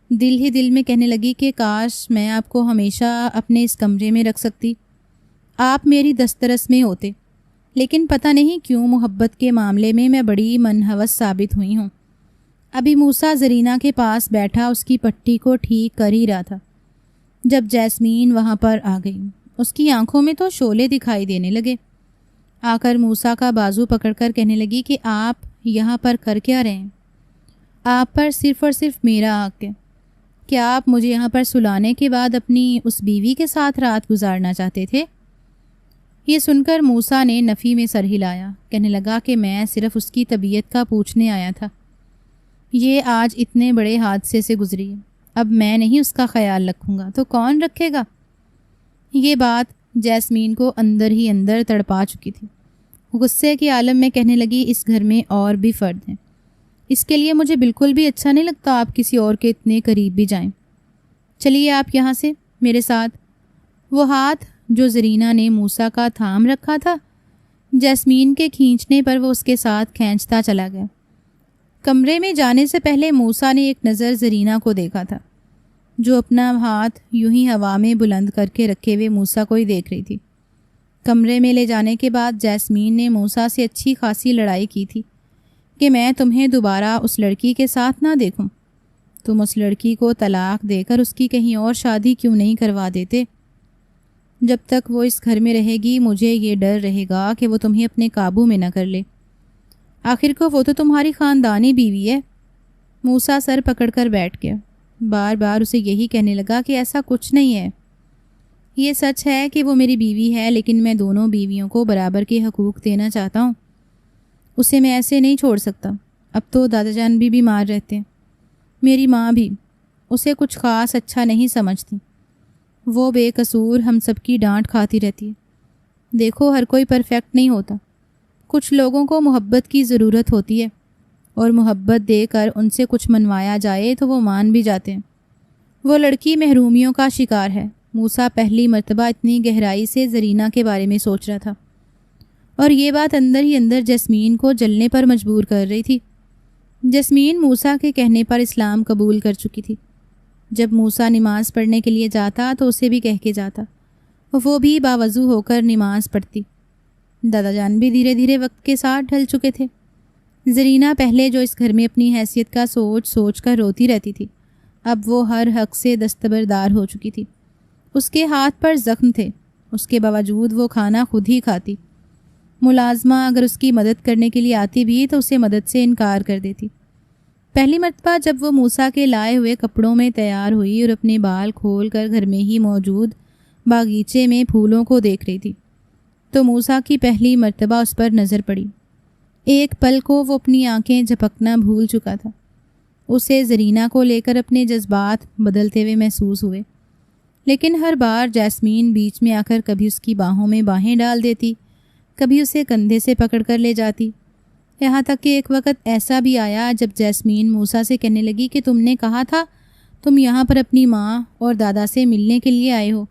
دل ہی دل میں کہنے لگی کہ کاش میں آپ کو ہمیشہ اپنے اس کمرے میں رکھ سکتی، آپ میری دسترس میں ہوتے، لیکن پتہ نہیں کیوں محبت کے معاملے میں میں بڑی منحوس ثابت ہوئی ہوں۔ ابھی موسیٰ زرینہ کے پاس بیٹھا اس کی پٹی کو ٹھیک کر ہی رہا تھا جب جیسمین وہاں پر آ گئی۔ اس کی آنکھوں میں تو شعلے دکھائی دینے لگے۔ آ کر موسیٰ کا بازو پکڑ کر کہنے لگی کہ آپ یہاں پر کر کیا رہے ہیں؟ آپ پر صرف اور صرف میرا حق ہے۔ کیا آپ مجھے یہاں پر سلانے کے بعد اپنی اس بیوی کے ساتھ رات گزارنا چاہتے تھے؟ یہ سن کر موسیٰ نے نفی میں سر ہلایا، کہنے لگا کہ میں صرف اس کی طبیعت کا پوچھنے آیا تھا۔ یہ آج اتنے بڑے حادثے سے گزری ہے، اب میں نہیں اس کا خیال رکھوں گا تو کون رکھے گا؟ یہ بات جیسمین کو اندر ہی اندر تڑپا چکی تھی۔ غصے کے عالم میں کہنے لگی، اس گھر میں اور بھی فرد ہیں، اس کے لیے مجھے بالکل بھی اچھا نہیں لگتا آپ کسی اور کے اتنے قریب بھی جائیں۔ چلیے آپ یہاں سے میرے ساتھ۔ وہ ہاتھ جو زرینہ نے موسیٰ کا تھام رکھا تھا، جیسمین کے کھینچنے پر وہ اس کے ساتھ کھینچتا چلا گیا۔ کمرے میں جانے سے پہلے موسیٰ نے ایک نظر زرینہ کو دیکھا تھا، جو اپنا ہاتھ یوں ہی ہوا میں بلند کر کے رکھے ہوئے موسیٰ کو ہی دیکھ رہی تھی۔ کمرے میں لے جانے کے بعد جیسمین نے موسیٰ سے اچھی خاصی لڑائی کی تھی کہ میں تمہیں دوبارہ اس لڑکی کے ساتھ نہ دیکھوں، تم اس لڑکی کو طلاق دے کر اس کی کہیں اور شادی کیوں نہیں کروا دیتے؟ جب تک وہ اس گھر میں رہے گی مجھے یہ ڈر رہے گا کہ وہ تمہیں اپنے قابو میں نہ کر لے۔ آخر کو وہ تو تمہاری خاندانی بیوی ہے۔ موسیٰ سر پکڑ کر بیٹھ گیا، بار بار اسے یہی کہنے لگا کہ ایسا کچھ نہیں ہے۔ یہ سچ ہے کہ وہ میری بیوی ہے، لیکن میں دونوں بیویوں کو برابر کے حقوق دینا چاہتا ہوں۔ اسے میں ایسے نہیں چھوڑ سکتا۔ اب تو دادا جان بھی بیمار رہتے ہیں، میری ماں بھی اسے کچھ خاص اچھا نہیں سمجھتی۔ وہ بے قصور ہم سب کی ڈانٹ کھاتی رہتی ہے۔ دیکھو، ہر کوئی پرفیکٹ نہیں ہوتا۔ کچھ لوگوں کو محبت کی ضرورت ہوتی ہے، اور محبت دے کر ان سے کچھ منوایا جائے تو وہ مان بھی جاتے ہیں۔ وہ لڑکی محرومیوں کا شکار ہے۔ موسیٰ پہلی مرتبہ اتنی گہرائی سے زرینہ کے بارے میں سوچ رہا تھا، اور یہ بات اندر ہی اندر جیسمین کو جلنے پر مجبور کر رہی تھی۔ جیسمین موسیٰ کے کہنے پر اسلام قبول کر چکی تھی۔ جب موسیٰ نماز پڑھنے کے لیے جاتا تو اسے بھی کہہ کے جاتا، وہ بھی باوضو ہو کر نماز پڑھتی۔ دادا جان بھی دھیرے دھیرے وقت کے ساتھ ڈھل چکے تھے۔ زرینہ پہلے جو اس گھر میں اپنی حیثیت کا سوچ سوچ کر روتی رہتی تھی، اب وہ ہر حق سے دستبردار ہو چکی تھی۔ اس کے ہاتھ پر زخم تھے، اس کے باوجود وہ کھانا خود ہی کھاتی۔ ملازمہ اگر اس کی مدد کرنے کے لیے آتی بھی تو اسے مدد سے انکار کر دیتی۔ پہلی مرتبہ جب وہ موسیٰ کے لائے ہوئے کپڑوں میں تیار ہوئی اور اپنے بال کھول کر گھر میں ہی موجود باغیچے میں پھولوں کو دیکھ رہی تھی، تو موسیٰ کی پہلی مرتبہ اس پر نظر پڑی۔ ایک پل کو وہ اپنی آنکھیں جھپکنا بھول چکا تھا۔ اسے زرینہ کو لے کر اپنے جذبات بدلتے ہوئے محسوس ہوئے، لیکن ہر بار جیسمین بیچ میں آ کر کبھی اس کی باہوں میں باہیں ڈال دیتی، کبھی اسے کندھے سے پکڑ کر لے جاتی۔ یہاں تک کہ ایک وقت ایسا بھی آیا جب جیسمین موسیٰ سے کہنے لگی کہ تم نے کہا تھا تم یہاں پر اپنی ماں اور دادا سے ملنے کے لیے آئے ہو۔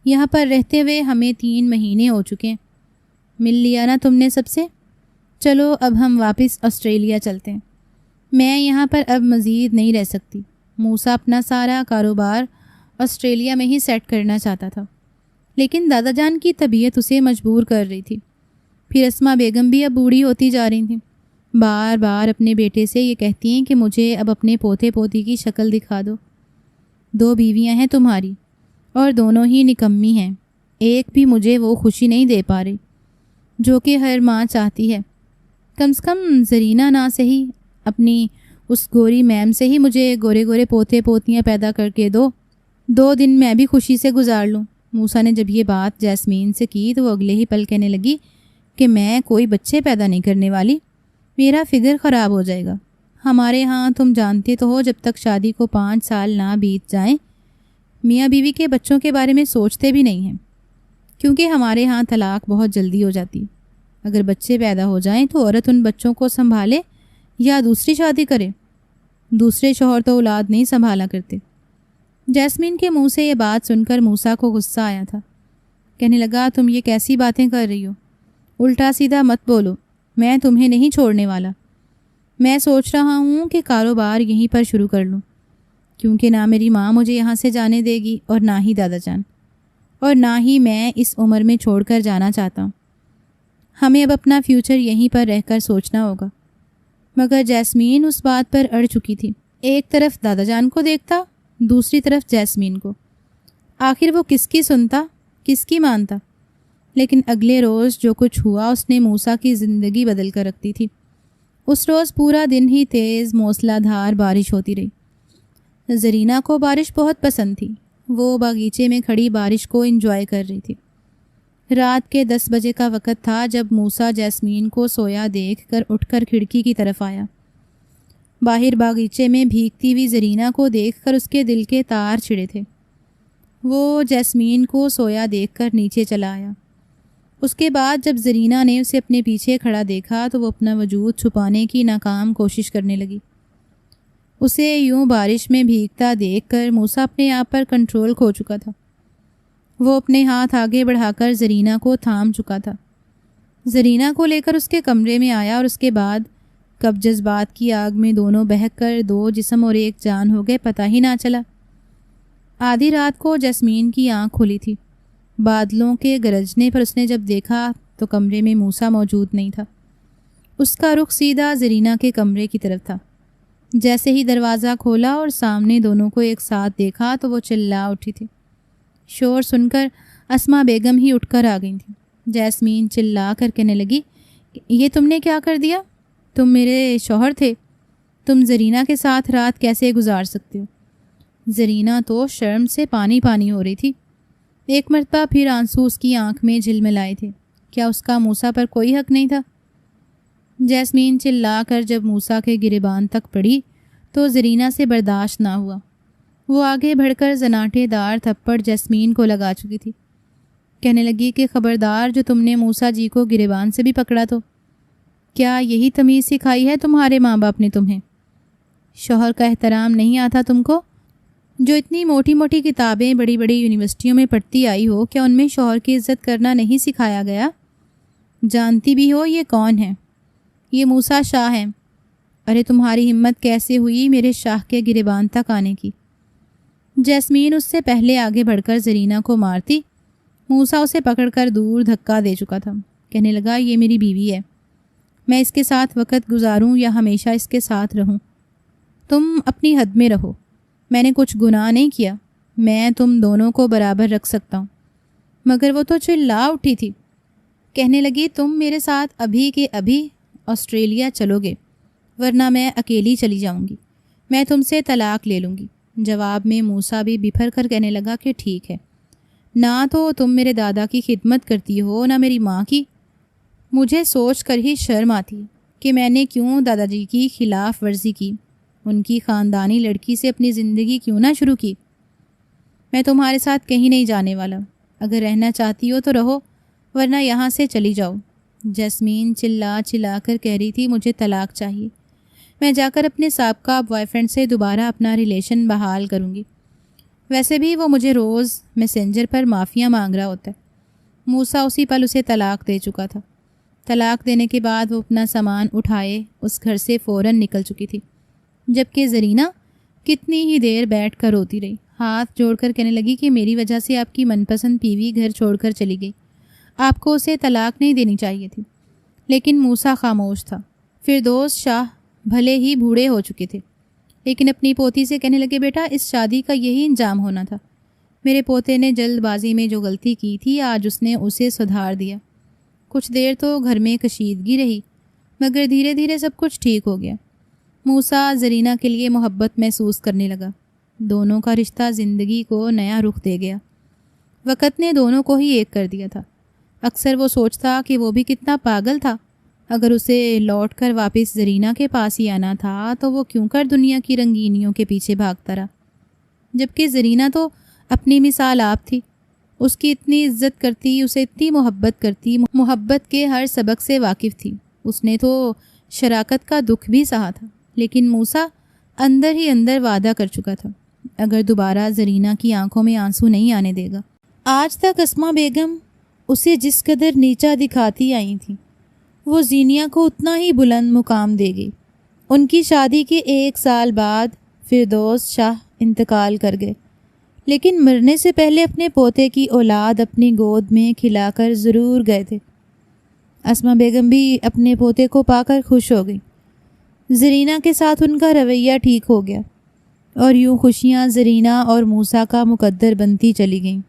یہاں پر رہتے ہوئے ہمیں 3 مہینے ہو چکے ہیں، مل لیا نا تم نے سب سے؟ چلو اب ہم واپس آسٹریلیا چلتے ہیں، میں یہاں پر اب مزید نہیں رہ سکتی۔ موسیٰ اپنا سارا کاروبار آسٹریلیا میں ہی سیٹ کرنا چاہتا تھا، لیکن دادا جان کی طبیعت اسے مجبور کر رہی تھی۔ پھر اسما بیگم بھی اب بوڑھی ہوتی جا رہی تھیں، بار بار اپنے بیٹے سے یہ کہتی ہیں کہ مجھے اب اپنے پوتے پوتی کی شکل دکھا دو۔ 2 بیویاں ہیں تمہاری، اور دونوں ہی نکمی ہیں، ایک بھی مجھے وہ خوشی نہیں دے پا رہی جو کہ ہر ماں چاہتی ہے۔ کم سے کم زرینہ نہ صحیح، اپنی اس گوری میم سے ہی مجھے گورے گورے پوتے پوتیاں پیدا کر کے دو، 2 دن میں بھی خوشی سے گزار لوں۔ موسیٰ نے جب یہ بات جیسمین سے کی تو وہ اگلے ہی پل کہنے لگی کہ میں کوئی بچے پیدا نہیں کرنے والی، میرا فگر خراب ہو جائے گا۔ ہمارے ہاں تم جانتے تو ہو، جب تک شادی کو 5 سال نہ بیت جائیں میاں بیوی کے بچوں کے بارے میں سوچتے بھی نہیں ہیں، کیونکہ ہمارے ہاں طلاق بہت جلدی ہو جاتی۔ اگر بچے پیدا ہو جائیں تو عورت ان بچوں کو سنبھالے یا دوسری شادی کرے، دوسرے شوہر تو اولاد نہیں سنبھالا کرتے۔ جیسمین کے منہ سے یہ بات سن کر موسیٰ کو غصہ آیا تھا۔ کہنے لگا تم یہ کیسی باتیں کر رہی ہو؟ الٹا سیدھا مت بولو، میں تمہیں نہیں چھوڑنے والا۔ میں سوچ رہا ہوں کہ کاروبار یہیں پر شروع کر لوں، کیونکہ نہ میری ماں مجھے یہاں سے جانے دے گی اور نہ ہی دادا جان، اور نہ ہی میں اس عمر میں چھوڑ کر جانا چاہتا ہوں۔ ہمیں اب اپنا فیوچر یہیں پر رہ کر سوچنا ہوگا۔ مگر جیسمین اس بات پر اڑ چکی تھی، ایک طرف دادا جان کو دیکھتا، دوسری طرف جیسمین کو۔ آخر وہ کس کی سنتا، کس کی مانتا؟ لیکن اگلے روز جو کچھ ہوا اس نے موسیٰ کی زندگی بدل کر رکھ دی تھی۔ اس روز پورا دن ہی تیز موسلا دھار بارش ہوتی رہی۔ زرینہ کو بارش بہت پسند تھی، وہ باغیچے میں کھڑی بارش کو انجوائے کر رہی تھی۔ رات کے 10 بجے کا وقت تھا جب موسیٰ جیسمین کو سویا دیکھ کر اٹھ کر کھڑکی کی طرف آیا۔ باہر باغیچے میں بھیگتی ہوئی زرینہ کو دیکھ کر اس کے دل کے تار چھڑے تھے۔ وہ جیسمین کو سویا دیکھ کر نیچے چلا آیا۔ اس کے بعد جب زرینہ نے اسے اپنے پیچھے کھڑا دیکھا تو وہ اپنا وجود چھپانے کی ناکام کوشش کرنے لگی۔ اسے یوں بارش میں بھیگتا دیکھ کر موسیٰ اپنے آپ پر کنٹرول کھو چکا تھا۔ وہ اپنے ہاتھ آگے بڑھا کر زرینہ کو تھام چکا تھا۔ زرینہ کو لے کر اس کے کمرے میں آیا، اور اس کے بعد کب جذبات کی آگ میں دونوں بہک کر 2 جسم اور 1 جان ہو گئے پتہ ہی نہ چلا۔ آدھی رات کو جیسمین کی آنکھ کھلی تھی۔ بادلوں کے گرجنے پر اس نے جب دیکھا تو کمرے میں موسیٰ موجود نہیں تھا۔ اس کا رخ سیدھا زرینہ کے کمرے کی طرف تھا۔ جیسے ہی دروازہ کھولا اور سامنے دونوں کو ایک ساتھ دیکھا تو وہ چلا اٹھی تھی۔ شور سن کر اسما بیگم ہی اٹھ کر آ گئی تھیں۔ جیسمین چلا کر کہنے لگی، یہ تم نے کیا کر دیا؟ تم میرے شوہر تھے، تم زرینہ کے ساتھ رات کیسے گزار سکتے ہو؟ زرینہ تو شرم سے پانی پانی ہو رہی تھی۔ ایک مرتبہ پھر آنسو اس کی آنکھ میں جھلملائے تھے۔ کیا اس کا موسیٰ پر کوئی حق نہیں تھا؟ جیسمین چلا کر جب موسیٰ کے گریبان تک پڑی تو زرینہ سے برداشت نہ ہوا۔ وہ آگے بڑھ کر زناٹے دار تھپڑ جیسمین کو لگا چکی تھی۔ کہنے لگی کہ خبردار، جو تم نے موسیٰ جی کو گریبان سے بھی پکڑا تو کیا یہی تمیز سکھائی ہے تمہارے ماں باپ نے تمہیں؟ شوہر کا احترام نہیں آتا تم کو؟ جو اتنی موٹی موٹی کتابیں بڑی بڑی یونیورسٹیوں میں پڑھتی آئی ہو، کیا ان میں شوہر کی عزت کرنا نہیں سکھایا گیا؟ جانتی بھی ہو یہ کون ہے؟ یہ موسیٰ شاہ ہیں۔ ارے تمہاری ہمت کیسے ہوئی میرے شاہ کے گریبان تک آنے کی؟ جیسمین اس سے پہلے آگے بڑھ کر زرینہ کو مارتی، موسیٰ اسے پکڑ کر دور دھکا دے چکا تھا۔ کہنے لگا، یہ میری بیوی ہے، میں اس کے ساتھ وقت گزاروں یا ہمیشہ اس کے ساتھ رہوں، تم اپنی حد میں رہو، میں نے کچھ گناہ نہیں کیا، میں تم دونوں کو برابر رکھ سکتا ہوں۔ مگر وہ تو چلا اٹھی تھی۔ کہنے لگی، تم میرے ساتھ ابھی کے ابھی آسٹریلیا چلو گے، ورنہ میں اکیلی چلی جاؤں گی، میں تم سے طلاق لے لوں گی۔ جواب میں موسیٰ بھی بپھر کر کہنے لگا کہ ٹھیک ہے، نہ تو تم میرے دادا کی خدمت کرتی ہو نہ میری ماں کی۔ مجھے سوچ کر ہی شرم آتی ہے کہ میں نے کیوں دادا جی کی خلاف ورزی کی، ان کی خاندانی لڑکی سے اپنی زندگی کیوں نہ شروع کی۔ میں تمہارے ساتھ کہیں نہیں جانے والا، اگر رہنا چاہتی ہو تو رہو، ورنہ یہاں سے چلی جاؤ۔ جیسمین چلا چلا کر کہہ رہی تھی، مجھے طلاق چاہیے، میں جا کر اپنے سابقہ بوائے فرینڈ سے دوبارہ اپنا ریلیشن بحال کروں گی، ویسے بھی وہ مجھے روز میسنجر پر معافیاں مانگ رہا ہوتا ہے۔ موسیٰ اسی پل اسے طلاق دے چکا تھا۔ طلاق دینے کے بعد وہ اپنا سامان اٹھائے اس گھر سے فوراً نکل چکی تھی، جبکہ زرینہ کتنی ہی دیر بیٹھ کر روتی رہی، ہاتھ جوڑ کر کہنے لگی کہ میری وجہ سے آپ کی من پسند بیوی گھر چھوڑ کر چلی گئی، آپ کو اسے طلاق نہیں دینی چاہیے تھی۔ لیکن موسیٰ خاموش تھا۔ فردوس شاہ بھلے ہی بوڑھے ہو چکے تھے، لیکن اپنی پوتی سے کہنے لگے، بیٹا اس شادی کا یہی انجام ہونا تھا، میرے پوتے نے جلد بازی میں جو غلطی کی تھی آج اس نے اسے سدھار دیا۔ کچھ دیر تو گھر میں کشیدگی رہی، مگر دھیرے دھیرے سب کچھ ٹھیک ہو گیا۔ موسیٰ زرینہ کے لیے محبت محسوس کرنے لگا، دونوں کا رشتہ زندگی کو نیا رخ دے گیا۔ وقت نے دونوں کو ہی ایک کر دیا تھا۔ اکثر وہ سوچتا کہ وہ بھی کتنا پاگل تھا، اگر اسے لوٹ کر واپس زرینہ کے پاس ہی آنا تھا تو وہ کیوں کر دنیا کی رنگینیوں کے پیچھے بھاگتا رہا، جبکہ زرینہ تو اپنی مثال آپ تھی، اس کی اتنی عزت کرتی، اسے اتنی محبت کرتی، محبت کے ہر سبق سے واقف تھی۔ اس نے تو شراکت کا دکھ بھی سہا تھا، لیکن موسیٰ اندر ہی اندر وعدہ کر چکا تھا، اگر دوبارہ زرینہ کی آنکھوں میں آنسو نہیں آنے دے گا۔ آج تک اسما بیگم اسے جس قدر نیچا دکھاتی آئی تھیں، وہ زینیہ کو اتنا ہی بلند مقام دے گئی۔ ان کی شادی کے 1 سال بعد فردوس شاہ انتقال کر گئے، لیکن مرنے سے پہلے اپنے پوتے کی اولاد اپنی گود میں کھلا کر ضرور گئے تھے۔ اسما بیگم بھی اپنے پوتے کو پا کر خوش ہو گئی۔ زرینہ کے ساتھ ان کا رویہ ٹھیک ہو گیا، اور یوں خوشیاں زرینہ اور موسیٰ کا مقدر بنتی چلی گئیں۔